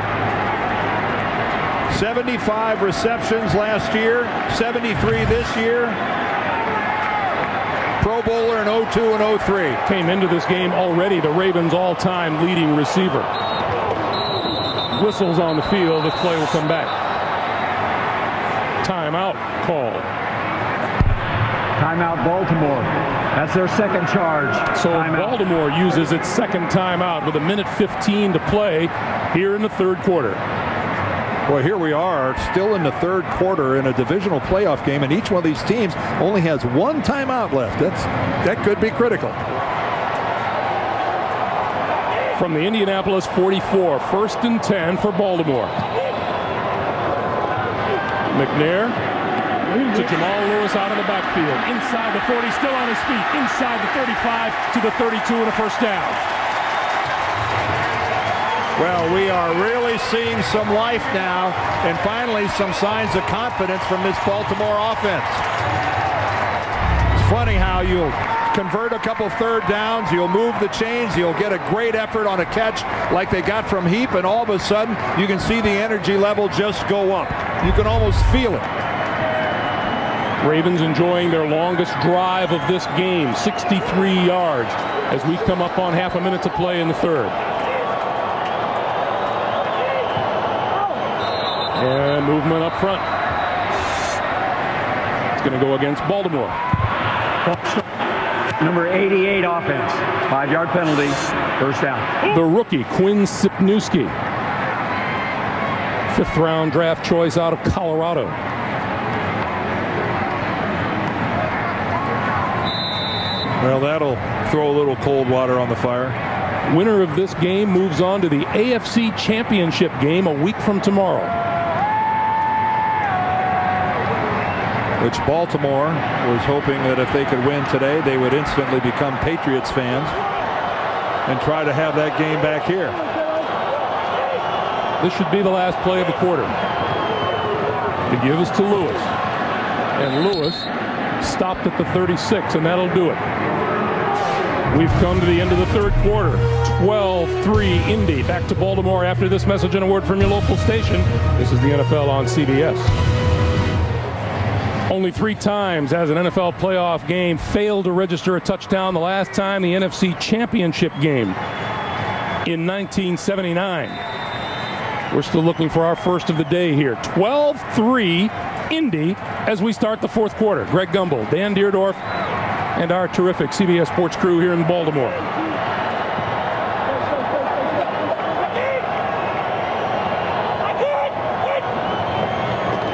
75 receptions last year, 73 this year. Pro Bowler in 02 and 03. Came into this game already the Ravens' all-time leading receiver. Whistles on the field. This play will come back. Timeout call. Timeout Baltimore. That's their second charge. So Timeout. Baltimore uses its second timeout with 1:15 to play here in the third quarter. Well, here we are, still in the third quarter in a divisional playoff game, and each one of these teams only has 1 timeout left. That could be critical. From the Indianapolis 44, 1st and 10 for Baltimore. McNair to Jamal Lewis out of the backfield. Inside the 40, still on his feet. Inside the 35 to the 32 and a first down. Well, we are really seeing some life now, and finally some signs of confidence from this Baltimore offense. It's funny how you'll convert a couple third downs, you'll move the chains, you'll get a great effort on a catch like they got from Heap, and all of a sudden you can see the energy level just go up. You can almost feel it. Ravens enjoying their longest drive of this game, 63 yards, as we come up on half a minute to play in the third. And movement up front. It's going to go against Baltimore. Number 88 offense. 5-yard penalty. First down. The rookie, Quinn Sipniewski. 5th round draft choice out of Colorado. Well, that'll throw a little cold water on the fire. Winner of this game moves on to the AFC Championship game a week from tomorrow. Which Baltimore was hoping that if they could win today, they would instantly become Patriots fans and try to have that game back here. This should be the last play of the quarter. The give is to Lewis. And Lewis stopped at the 36, and that'll do it. We've come to the end of the third quarter. 12-3 Indy. Back to Baltimore after this message and a word from your local station. This is the NFL on CBS. Only 3 times has an NFL playoff game failed to register a touchdown. The last time, the NFC Championship game in 1979. We're still looking for our first of the day here. 12-3 Indy as we start the fourth quarter. Greg Gumbel, Dan Deerdorf, and our terrific CBS Sports crew here in Baltimore.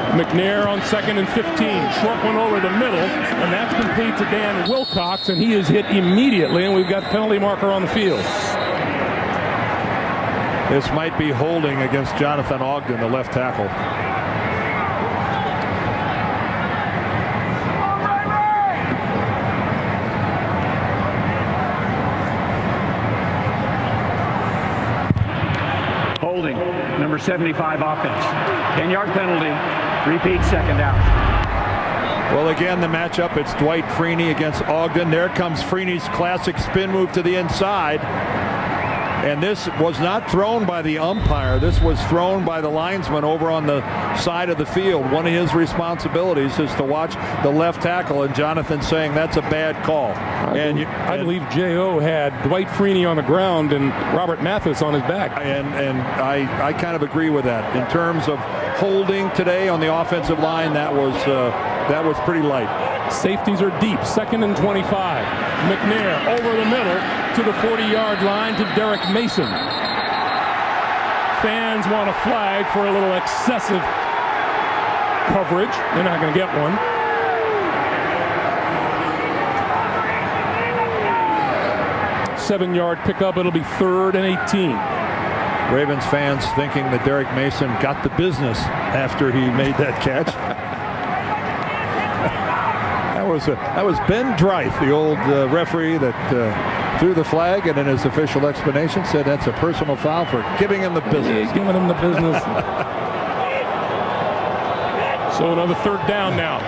McNair on 2nd and 15. Short one over the middle, and that's complete to Dan Wilcox, and he is hit immediately, and we've got penalty marker on the field. This might be holding against Jonathan Ogden, the left tackle. Holding. Number 75 offense. 10-yard penalty. Repeat, second down. Well, again, the matchup, it's Dwight Freeney against Ogden. There comes Freeney's classic spin move to the inside. And this was not thrown by the umpire. This was thrown by the linesman over on the side of the field. One of his responsibilities is to watch the left tackle, and Jonathan saying that's a bad call. I believe J.O. had Dwight Freeney on the ground and Robert Mathis on his back. And I kind of agree with that. In terms of holding today on the offensive line, that was pretty light. Safeties are deep. 2nd and 25. McNair over the middle to the 40-yard line to Derek Mason. Fans want a flag for a little excessive coverage. They're not going to get one. Seven-yard pickup. It'll be 3rd and 18. Ravens fans thinking that Derek Mason got the business after he made that catch. That was Ben Dreith, the old referee that threw the flag, and in his official explanation said that's a personal foul for giving him the business. He's giving him the business. So another 3rd down now.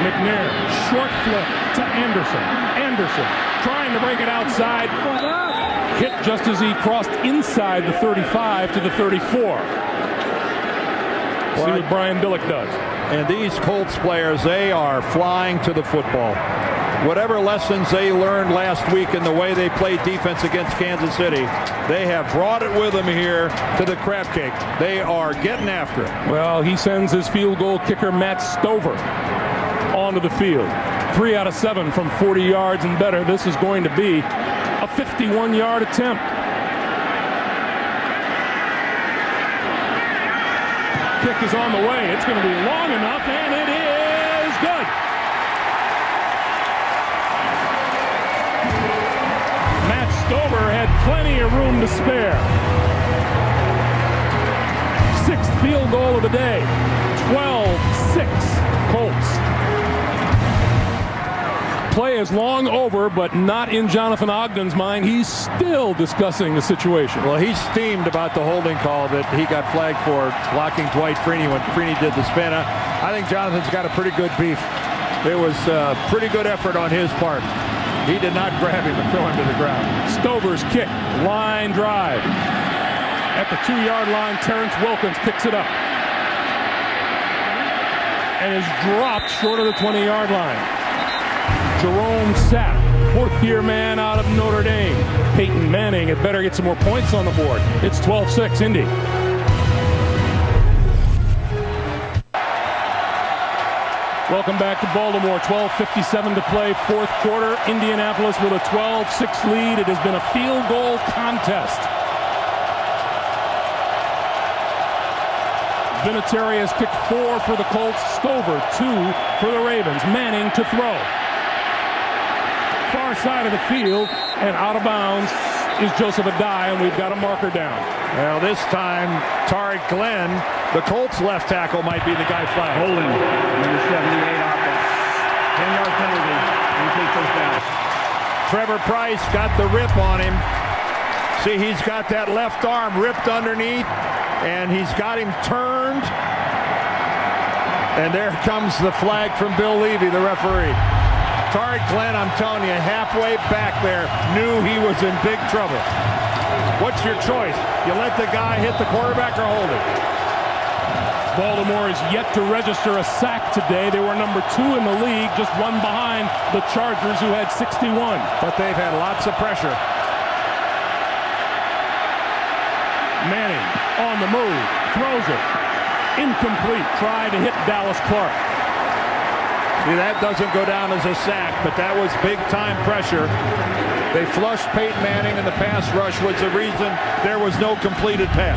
McNair, short flip to Anderson. Anderson trying to break it outside. Hit just as he crossed inside the 35 to the 34. See what Brian Billick does. And these Colts players, they are flying to the football. Whatever lessons they learned last week in the way they played defense against Kansas City, they have brought it with them here to the crab cake. They are getting after it. Well, he sends his field goal kicker, Matt Stover, onto the field. 3 out of 7 from 40 yards and better. This is going to be a 51-yard attempt. Kick is on the way. It's going to be long enough, and it is good. Matt Stover had plenty of room to spare. 6th field goal of the day. 12-6 Colts. Play is long over, but not in Jonathan Ogden's mind. He's still discussing the situation. Well, he's steamed about the holding call that he got flagged for blocking Dwight Freeney when Freeney did the spin. I think Jonathan's got a pretty good beef. It was a pretty good effort on his part. He did not grab him and throw him to the ground. Stover's kick, line drive. At the 2-yard line, Terrence Wilkins picks it up and is dropped short of the 20-yard line. Jerome Sapp, 4th-year man out of Notre Dame. Peyton Manning had better get some more points on the board. It's 12-6 Indy. Welcome back to Baltimore. 12:57 to play, 4th quarter. Indianapolis with a 12-6 lead. It has been a field goal contest. Vinatieri has kicked 4 for the Colts. Stover 2 for the Ravens. Manning to throw. Far side of the field, and out of bounds is Joseph Adai, and we've got a marker down. Well, this time, Tariq Glenn, the Colts left tackle, might be the guy flagged. Holding, number 78 offense. 10-yard penalty. And take those down. Trevor Price got the rip on him. See, he's got that left arm ripped underneath, and he's got him turned. And there comes the flag from Bill Levy, the referee. Tariq Glenn, I'm telling you, halfway back there, knew he was in big trouble. What's your choice? You let the guy hit the quarterback or hold it? Baltimore is yet to register a sack today. They were number 2 in the league, just one behind the Chargers, who had 61. But they've had lots of pressure. Manning on the move, throws it. Incomplete. Tried to hit Dallas Clark. See, that doesn't go down as a sack, but that was big-time pressure. They flushed Peyton Manning, and the pass rush was the reason there was no completed pass.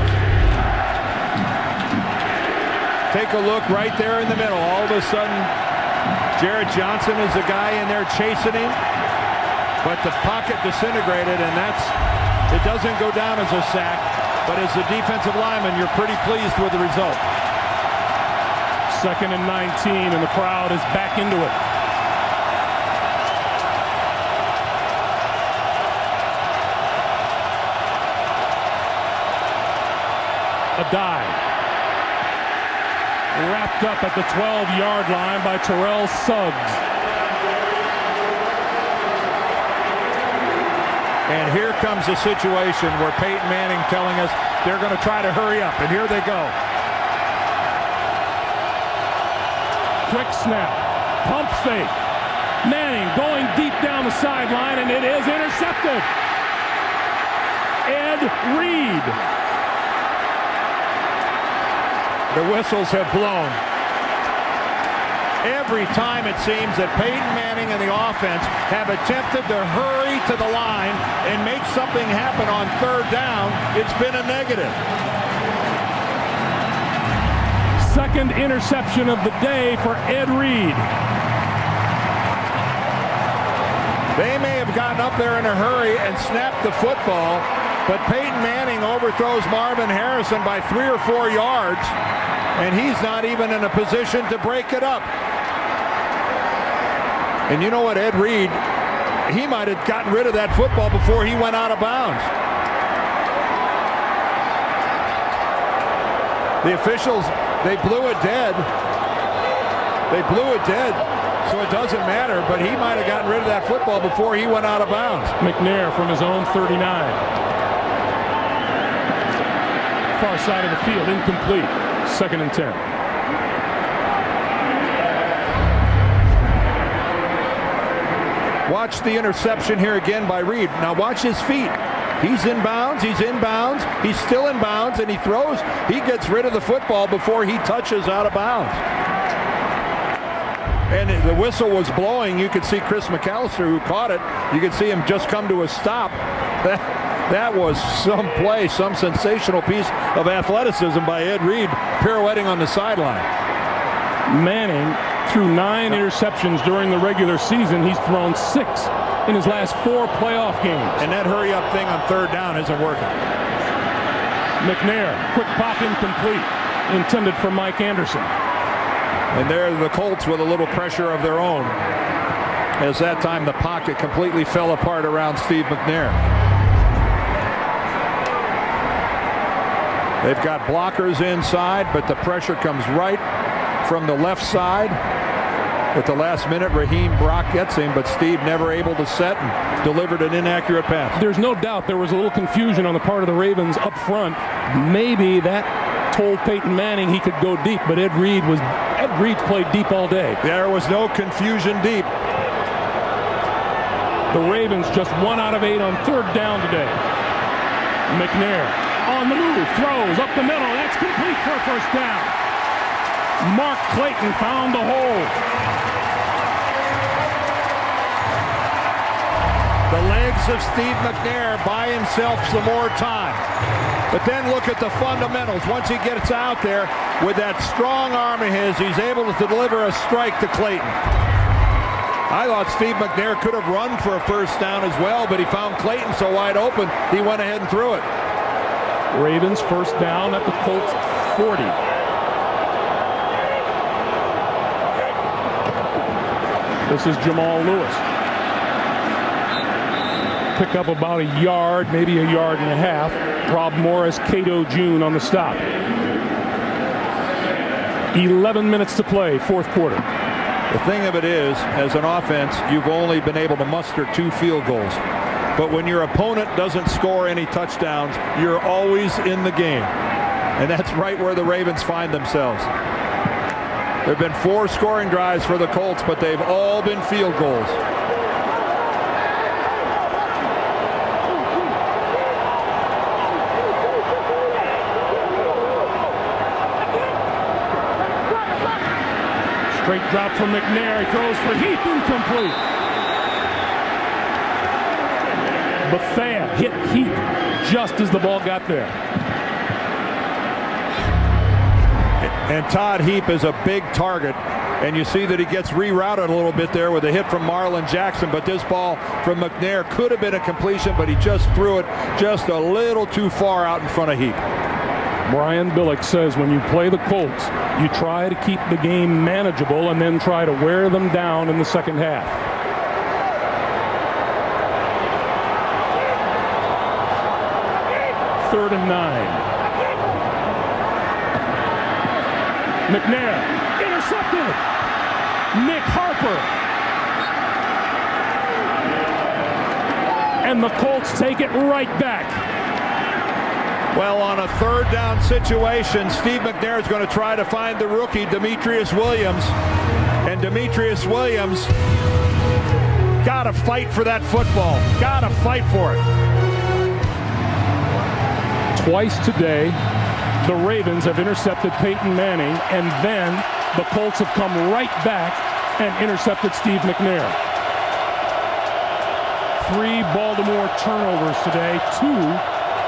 Take a look right there in the middle. All of a sudden, Jarrett Johnson is the guy in there chasing him, but the pocket disintegrated, and it doesn't go down as a sack, but as a defensive lineman, you're pretty pleased with the result. 2nd and 19, and the crowd is back into it. Adai. Wrapped up at the 12-yard line by Terrell Suggs. And here comes a situation where Peyton Manning telling us they're going to try to hurry up. And here they go. Quick snap. Pump fake. Manning going deep down the sideline, and it is intercepted. Ed Reed. The whistles have blown. Every time it seems that Peyton Manning and the offense have attempted to hurry to the line and make something happen on third down, it's been a negative. Second interception of the day for Ed Reed. They may have gotten up there in a hurry and snapped the football, but Peyton Manning overthrows Marvin Harrison by 3 or 4 yards, and he's not even in a position to break it up. And you know what, Ed Reed, he might have gotten rid of that football before he went out of bounds. The officials, they blew it dead. They blew it dead, so it doesn't matter, but he might have gotten rid of that football before he went out of bounds. McNair from his own 39. Far side of the field, incomplete. 2nd and 10. Watch the interception here again by Reed. Now watch his feet. He's in bounds, he's still in bounds, and he throws. He gets rid of the football before he touches out of bounds. And the whistle was blowing. You could see Chris McAllister, who caught it. You could see him just come to a stop. That was some play, some sensational piece of athleticism by Ed Reed, pirouetting on the sideline. Manning threw 9 interceptions during the regular season. He's thrown 6 in his last 4 playoff games. And that hurry-up thing on third down isn't working. McNair, quick pop incomplete, intended for Mike Anderson. And there the Colts with a little pressure of their own, as that time the pocket completely fell apart around Steve McNair. They've got blockers inside, but the pressure comes right from the left side. At the last minute, Raheem Brock gets him, but Steve never able to set and delivered an inaccurate pass. There's no doubt there was a little confusion on the part of the Ravens up front. Maybe that told Peyton Manning he could go deep, but Ed Reed played deep all day. There was no confusion deep. The Ravens just 1 out of 8 on third down today. McNair on the move, throws up the middle. That's complete for a first down. Mark Clayton found the hole. The legs of Steve McNair buy himself some more time. But then look at the fundamentals. Once he gets out there with that strong arm of his, he's able to deliver a strike to Clayton. I thought Steve McNair could have run for a first down as well, but he found Clayton so wide open, he went ahead and threw it. Ravens first down at the Colts 40. This is Jamal Lewis. Pick up about a yard, maybe a yard and a half. Rob Morris, Cato June on the stop. 11 minutes to play, 4th quarter. The thing of it is, as an offense, you've only been able to muster 2 field goals. But when your opponent doesn't score any touchdowns, you're always in the game. And that's right where the Ravens find themselves. There have been 4 scoring drives for the Colts, but they've all been field goals. Straight drop from McNair. He throws for Heath, incomplete. Bethea hit Heath just as the ball got there. And Todd Heap is a big target, and you see that he gets rerouted a little bit there with a hit from Marlon Jackson, but this ball from McNair could have been a completion, but he just threw it just a little too far out in front of Heap. Brian Billick says when you play the Colts, you try to keep the game manageable and then try to wear them down in the second half. Third and 9. McNair, intercepted. Nick Harper. and the Colts take it right back. Well, on a third down situation, Steve McNair is going to try to find the rookie, Demetrius Williams. And Demetrius Williams got to fight for that football. Got to fight for it. Twice today, the Ravens have intercepted Peyton Manning, and then the Colts have come right back and intercepted Steve McNair. 3 Baltimore turnovers today, 2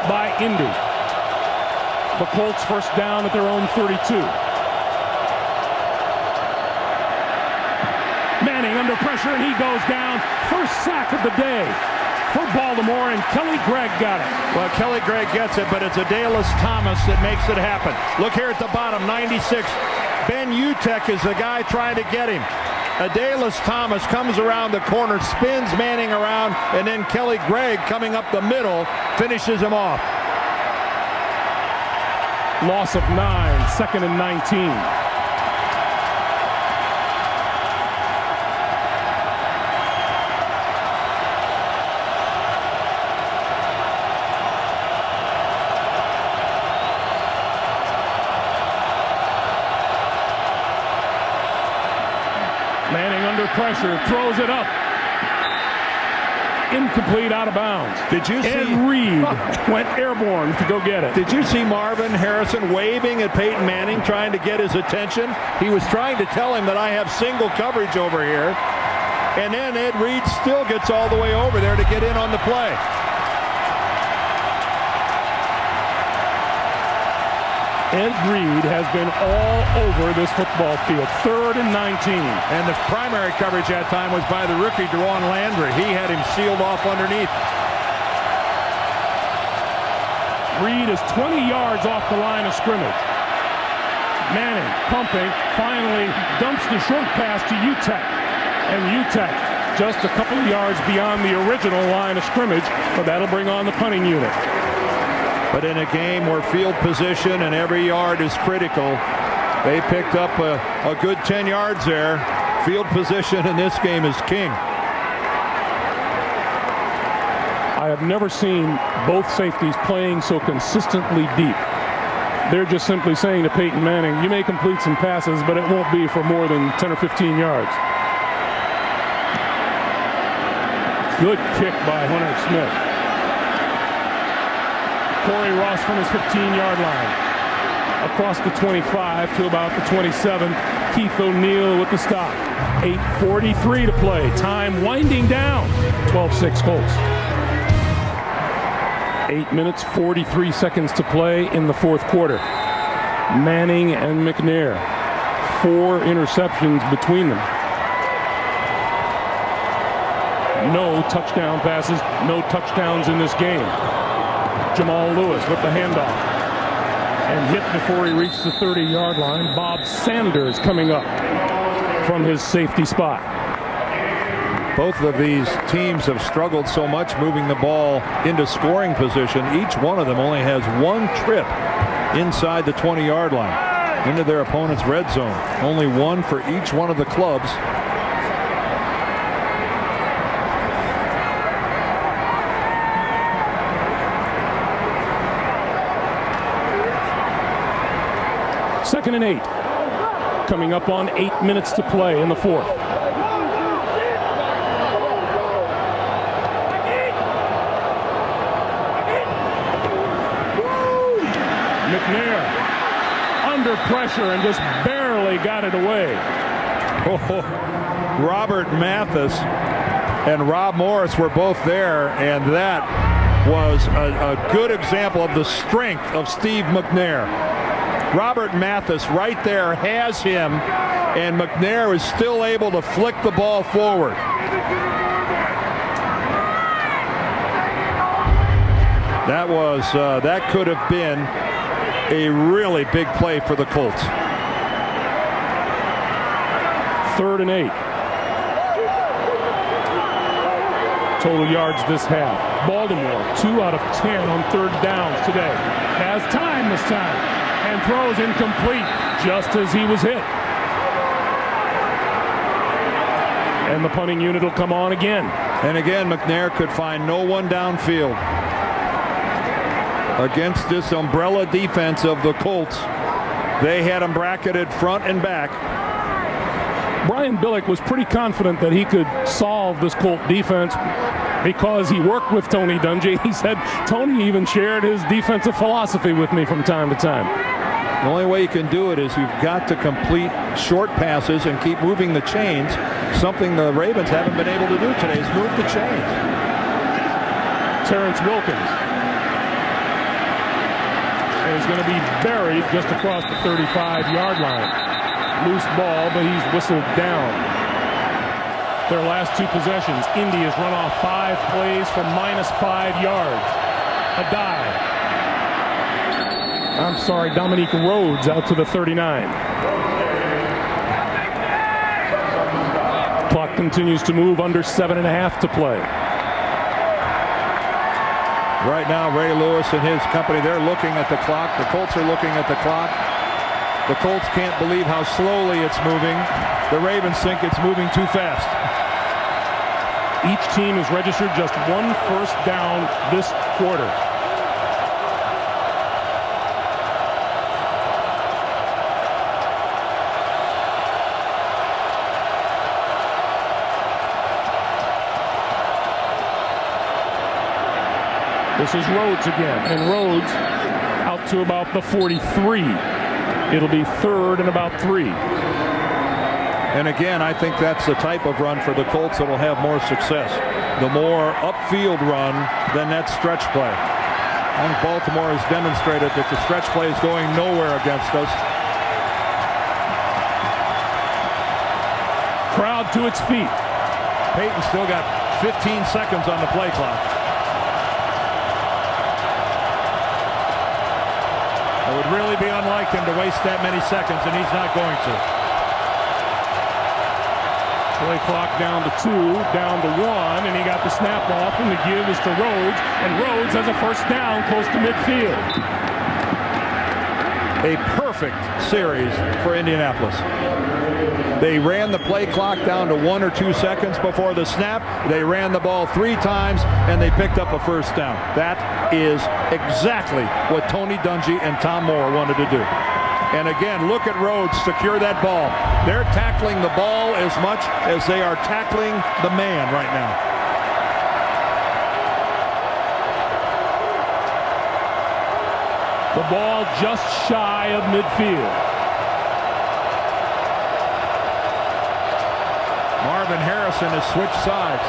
by Indy. The Colts first down at their own 32. Manning under pressure, and he goes down. First sack of the day for Baltimore, and Kelly Gregg got it. Well, Kelly Gregg gets it, but it's Adalys Thomas that makes it happen. Look here at the bottom, 96. Ben Utek is the guy trying to get him. Adalys Thomas comes around the corner, spins Manning around, and then Kelly Gregg coming up the middle finishes him off. Loss of 9, 2nd and 19. Manning under pressure, throws it up. Incomplete, out of bounds. Did you see? Ed Reed went airborne to go get it. Did you see Marvin Harrison waving at Peyton Manning, trying to get his attention? He was trying to tell him that I have single coverage over here. And then Ed Reed still gets all the way over there to get in on the play. Ed Reed has been all over this football field. 3rd and 19. And the primary coverage that time was by the rookie, Dewan Landry. He had him sealed off underneath. Reed is 20 yards off the line of scrimmage. Manning pumping, finally dumps the short pass to Utek. And Utek just a couple of yards beyond the original line of scrimmage, but that'll bring on the punting unit. But in a game where field position and every yard is critical, they picked up a good 10 yards there. Field position in this game is king. I have never seen both safeties playing so consistently deep. They're just simply saying to Peyton Manning, you may complete some passes, but it won't be for more than 10 or 15 yards. Good kick by Hunter Smith. Corey Ross from his 15-yard line. Across the 25 to about the 27. Keith O'Neal with the stop. 8:43 to play. Time winding down. 12-6 Colts. 8 minutes, 43 seconds to play in the fourth quarter. Manning and McNair. 4 interceptions between them. No touchdown passes, no touchdowns in this game. Jamal Lewis with the handoff and hit before he reached the 30-yard line. Bob Sanders coming up from his safety spot. Both of these teams have struggled so much moving the ball into scoring position. Each one of them only has 1 trip inside the 20-yard line into their opponent's red zone. Only 1 for each one of the clubs. Second and 8. Coming up on 8 minutes to play in the fourth. McNair under pressure and just barely got it away. Robert Mathis and Rob Morris were both there, and that was a good example of the strength of Steve McNair. Robert Mathis right there has him, and McNair is still able to flick the ball forward. That could have been a really big play for the Colts. 3rd and 8. Total yards this half. Baltimore 2 out of 10 on 3rd downs today. Has time this time. And throws incomplete just as he was hit. And the punting unit will come on again. And again, McNair could find no one downfield against this umbrella defense of the Colts. They had him bracketed front and back. Brian Billick was pretty confident that he could solve this Colt defense because he worked with Tony Dungy. He said Tony even shared his defensive philosophy with me from time to time. The only way you can do it is you've got to complete short passes and keep moving the chains, something the Ravens haven't been able to do today, is move the chains. Terrence Wilkins is going to be buried just across the 35-yard line. Loose ball, but he's whistled down. Their last two possessions, Indy has run off 5 plays for -5 yards. A dive. I'm sorry, Dominique Rhodes out to the 39. Clock continues to move, under 7.5 to play. Right now, Ray Lewis and his company, they're looking at the clock. The Colts are looking at the clock. The Colts can't believe how slowly it's moving. The Ravens think it's moving too fast. Each team has registered just 1 first down this quarter. This is Rhodes again, and Rhodes out to about the 43. It'll be 3rd and about 3. And again, I think that's the type of run for the Colts that will have more success. The more upfield run than that stretch play. I think Baltimore has demonstrated that the stretch play is going nowhere against us. Crowd to its feet. Peyton still got 15 seconds on the play clock. It would really be unlike him to waste that many seconds, and he's not going to. Play clock down to 2, down to 1, and he got the snap off, and the give is to Rhodes, and Rhodes has a first down close to midfield. A perfect series for Indianapolis. They ran the play clock down to 1 or 2 seconds before the snap. They ran the ball 3 times, and they picked up a first down. That is exactly what Tony Dungy and Tom Moore wanted to do. And again, look at Rhodes secure that ball. They're tackling the ball as much as they are tackling the man right now. The ball just shy of midfield. Marvin Harrison has switched sides.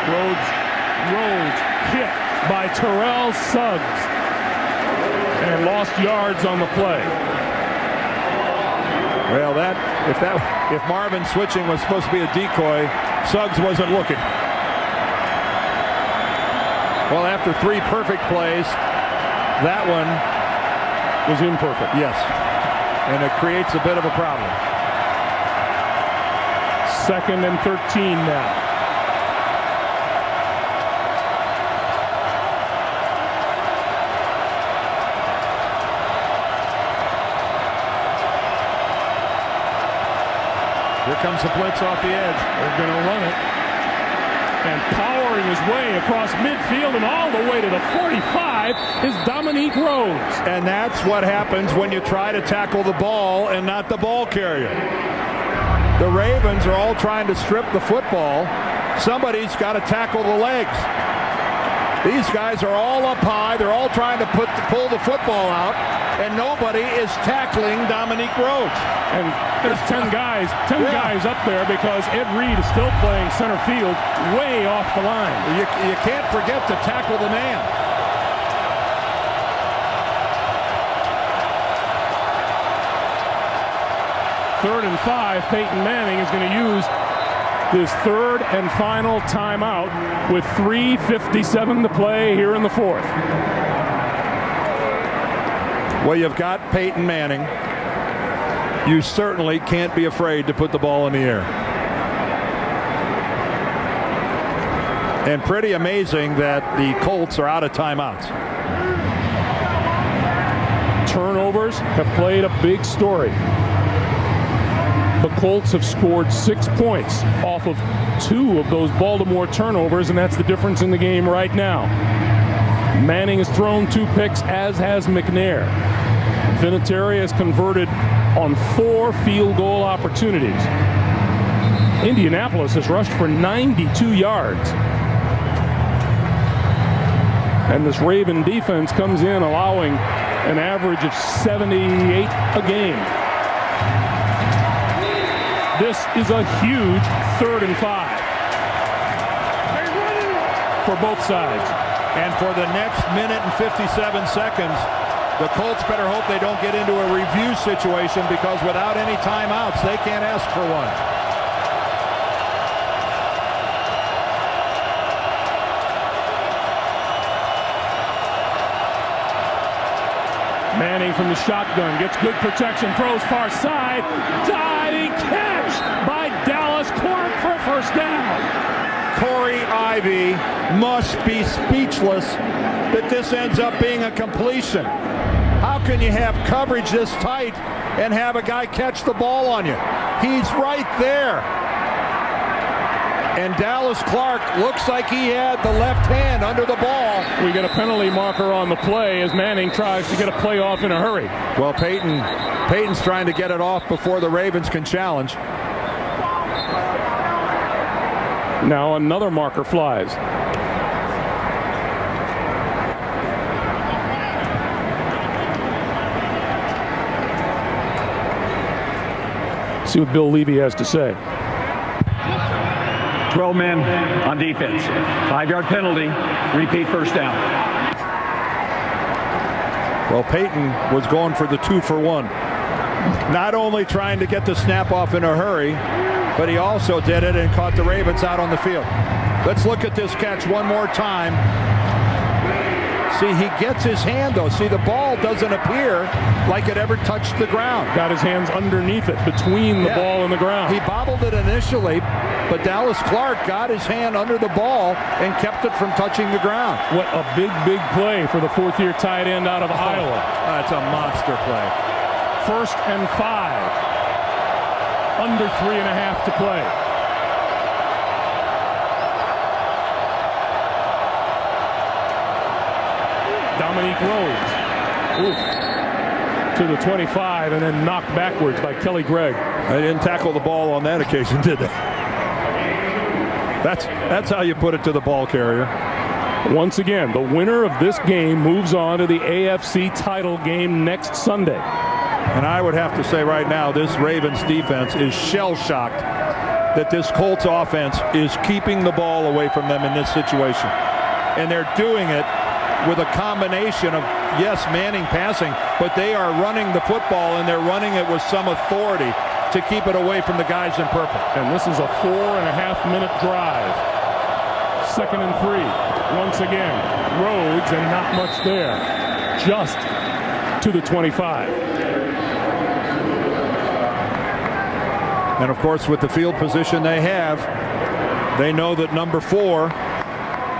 Rhodes hit by Terrell Suggs and lost yards on the play. Well, if Marvin switching was supposed to be a decoy, Suggs wasn't looking. Well, after 3 perfect plays, that one was imperfect. Yes, and it creates a bit of a problem. 2nd and 13 now. Here comes the blitz off the edge. They're going to run it. And powering his way across midfield and all the way to the 45 is Dominique Rhodes. And that's what happens when you try to tackle the ball and not the ball carrier. The Ravens are all trying to strip the football. Somebody's got to tackle the legs. These guys are all up high. They're all trying to pull the football out, and nobody is tackling Dominique Rhodes. And there's 10 guys up there because Ed Reed is still playing center field way off the line. You can't forget to tackle the man. Third and 5, Peyton Manning is going to use his 3rd and final timeout with 3:57 to play here in the 4th. Well, you've got Peyton Manning. You certainly can't be afraid to put the ball in the air. And pretty amazing that the Colts are out of timeouts. Turnovers have played a big story. The Colts have scored 6 points off of 2 of those Baltimore turnovers, and that's the difference in the game right now. Manning has thrown 2 picks, as has McNair. Vinatieri has converted on 4 field goal opportunities. Indianapolis has rushed for 92 yards. And this Raven defense comes in allowing an average of 78 a game. This is a huge 3rd and 5 for both sides. And for the next minute and 57 seconds, the Colts better hope they don't get into a review situation, because without any timeouts, they can't ask for one. Manning from the shotgun gets good protection, throws far side, diving catch by Dallas Clark for first down. Corey Ivy must be speechless that this ends up being a completion. How can you have coverage this tight and have a guy catch the ball on you? He's right there. And Dallas Clark looks like he had the left hand under the ball. We get a penalty marker on the play as Manning tries to get a play off in a hurry. Well, Peyton's trying to get it off before the Ravens can challenge. Now another marker flies. See what Bill Levy has to say. 12 men on defense. 5-yard penalty. Repeat first down. Well, Peyton was going for the 2-for-1. Not only trying to get the snap off in a hurry, but he also did it and caught the Ravens out on the field. Let's look at this catch one more time. See, he gets his hand, though. See, the ball doesn't appear like it ever touched the ground. Got his hands underneath it, between the ball and the ground. He bobbled it initially, but Dallas Clark got his hand under the ball and kept it from touching the ground. What a big, big play for the 4th-year tight end out of Iowa. That's a monster play. 1st and 5. Under 3.5 to play. Dominique Rhodes to the 25 and then knocked backwards by Kelly Gregg. They didn't tackle the ball on that occasion, did they? That's how you put it to the ball carrier. Once again, the winner of this game moves on to the AFC title game next Sunday. And I would have to say right now, this Ravens defense is shell-shocked that this Colts offense is keeping the ball away from them in this situation. And they're doing it with a combination of, yes, Manning passing, but they are running the football, and they're running it with some authority to keep it away from the guys in purple. And this is a 4.5-minute drive. 2nd and 3. Once again, Rhodes, and not much there. Just to the 25. And of course, with the field position they have, they know that number 4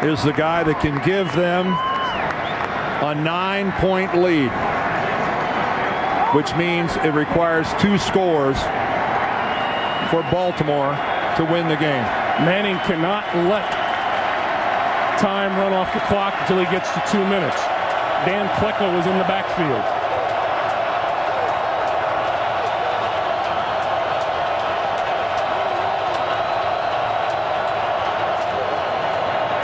is the guy that can give them a 9-point lead, which means it requires 2 scores for Baltimore to win the game. Manning cannot let time run off the clock until he gets to 2 minutes. Dan Klecko is in the backfield.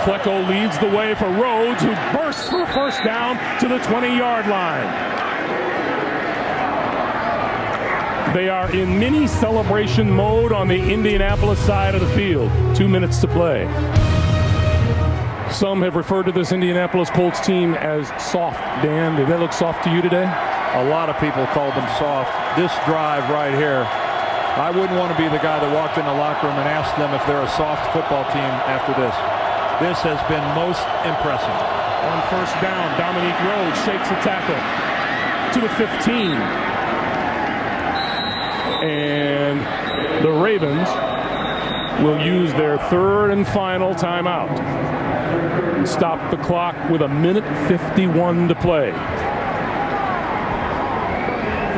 Klecko leads the way for Rhodes, who bursts for first down to the 20-yard line. They are in mini celebration mode on the Indianapolis side of the field. 2 minutes to play. Some have referred to this Indianapolis Colts team as soft. Dan, did they look soft to you today? A lot of people called them soft. This drive right here, I wouldn't want to be the guy that walked in the locker room and asked them if they're a soft football team after this. This has been most impressive. On first down, Dominique Rhodes shakes a tackle to the 15. And the Ravens will use their 3rd and final timeout. Stop the clock with 1:51 to play.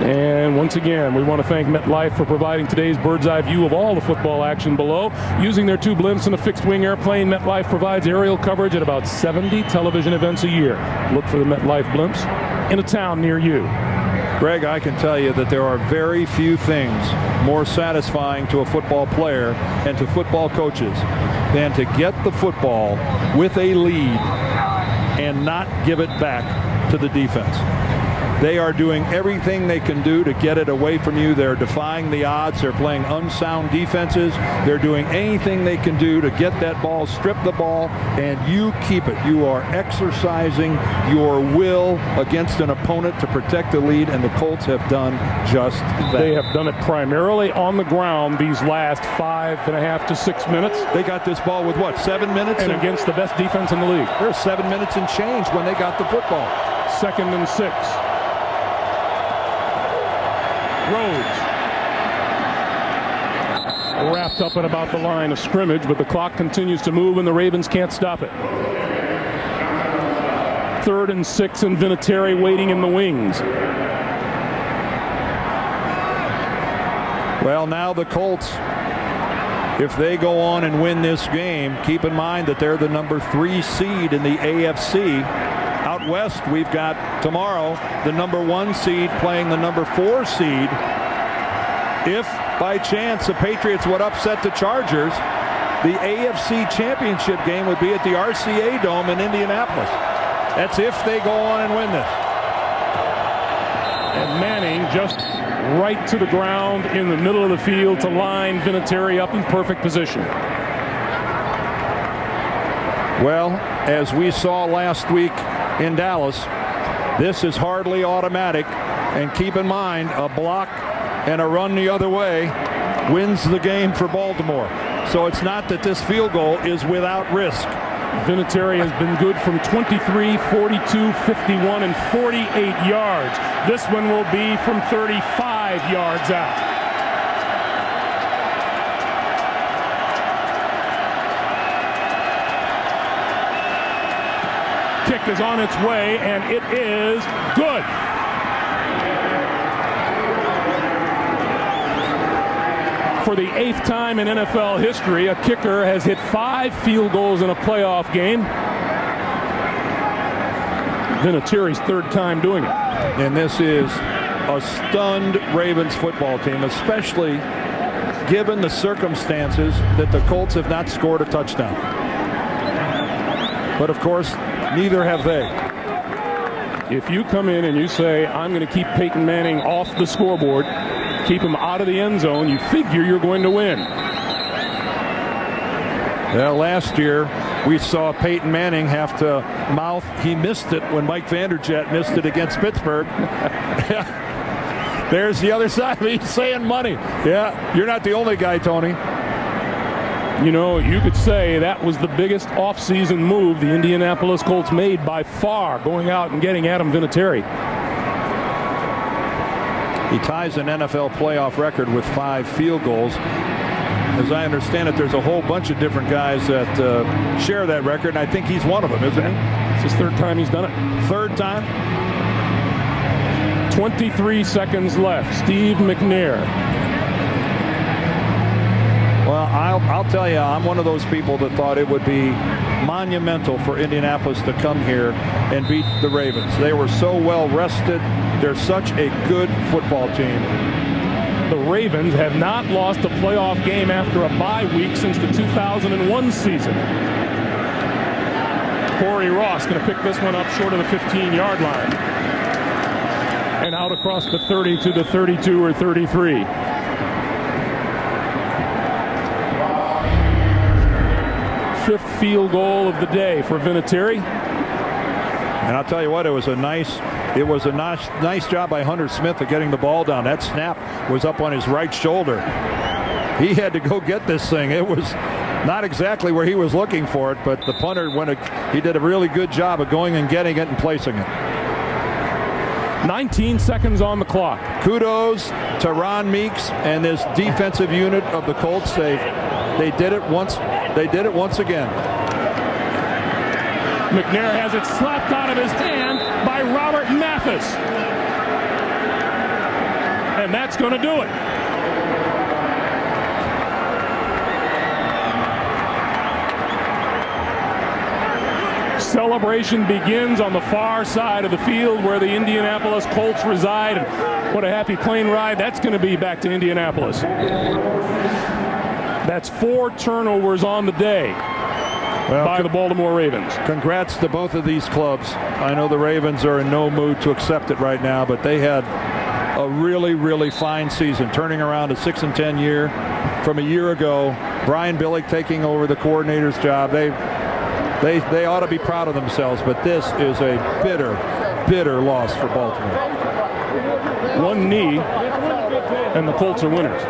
And once again, we want to thank MetLife for providing today's bird's eye view of all the football action below. Using their 2 blimps and a fixed-wing airplane, MetLife provides aerial coverage at about 70 television events a year. Look for the MetLife blimps in a town near you. Greg, I can tell you that there are very few things more satisfying to a football player and to football coaches than to get the football with a lead and not give it back to the defense. They are doing everything they can do to get it away from you. They're defying the odds. They're playing unsound defenses. They're doing anything they can do to get that ball, strip the ball, and you keep it. You are exercising your will against an opponent to protect the lead, and the Colts have done just that. They have done it primarily on the ground these last 5.5 to 6 minutes. They got this ball with what, 7 minutes? And against the best defense in the league. There's 7 minutes and change when they got the football. 2nd and 6. Rhodes wrapped up at about the line of scrimmage, but the clock continues to move and the Ravens can't stop it. 3rd and 6 and Vinatieri waiting in the wings. Well, now the Colts, if they go on and win this game, keep in mind that they're the number 3 seed in the AFC. Out west, we've got tomorrow the number 1 seed playing the number 4 seed. If by chance the Patriots would upset the Chargers, the AFC championship game would be at the RCA Dome in Indianapolis. That's if they go on and win this. And Manning just right to the ground in the middle of the field to line Vinatieri up in perfect position. Well, as we saw last week in Dallas, this is hardly automatic, and keep in mind a block and a run the other way wins the game for Baltimore. So it's not that this field goal is without risk. Vinatieri has been good from 23, 42, 51, and 48 yards. This one will be from 35 yards out. Kick is on its way, and it is good. For the 8th time in NFL history, a kicker has hit 5 field goals in a playoff game. Vinatieri's 3rd time doing it. And this is a stunned Ravens football team, especially given the circumstances that the Colts have not scored a touchdown. But of course, neither have they. If you come in and you say, I'm going to keep Peyton Manning off the scoreboard, keep him out of the end zone, you figure you're going to win. Well, last year we saw Peyton Manning have to mouth, he missed it when Mike Vanderjagt missed it against Pittsburgh. There's the other side. He's saying money. Yeah, you're not the only guy, Tony. You know, you could say that was the biggest offseason move the Indianapolis Colts made by far, going out and getting Adam Vinatieri. He ties an NFL playoff record with 5 field goals. As I understand it, there's a whole bunch of different guys that share that record, and I think he's one of them, isn't he? It's his 3rd time he's done it. 3rd time? 23 seconds left. Steve McNair. Well, I'll tell you, I'm one of those people that thought it would be monumental for Indianapolis to come here and beat the Ravens. They were so well rested. They're such a good football team. The Ravens have not lost a playoff game after a bye week since the 2001 season. Corey Ross going to pick this one up short of the 15-yard line. And out across the 30 to the 32 or 33. Fifth field goal of the day for Vinatieri. And I'll tell you what, it was a nice job by Hunter Smith of getting the ball down. That snap was up on his right shoulder. He had to go get this thing. It was not exactly where he was looking for it, but the punter he did a really good job of going and getting it and placing it. 19 seconds on the clock. Kudos to Ron Meeks and this defensive unit of the Colts. They did it once. They did it once again. McNair has it slapped out of his hand by Robert Mathis. And that's going to do it. Celebration begins on the far side of the field where the Indianapolis Colts reside. And what a happy plane ride that's going to be back to Indianapolis. That's 4 turnovers on the day by the Baltimore Ravens. Congrats to both of these clubs. I know the Ravens are in no mood to accept it right now, but they had a really, really fine season, turning around a 6-10 year from a year ago. Brian Billick taking over the coordinator's job. They ought to be proud of themselves, but this is a bitter, bitter loss for Baltimore. 1 knee, and the Colts are winners.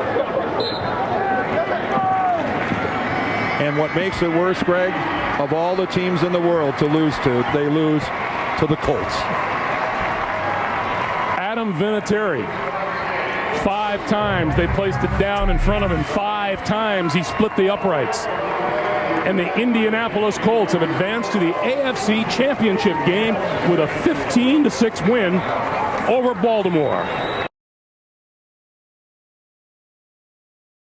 And what makes it worse, Greg, of all the teams in the world to lose to, they lose to the Colts. Adam Vinatieri, 5 times they placed it down in front of him. 5 times he split the uprights. And the Indianapolis Colts have advanced to the AFC Championship game with a 15-6 win over Baltimore.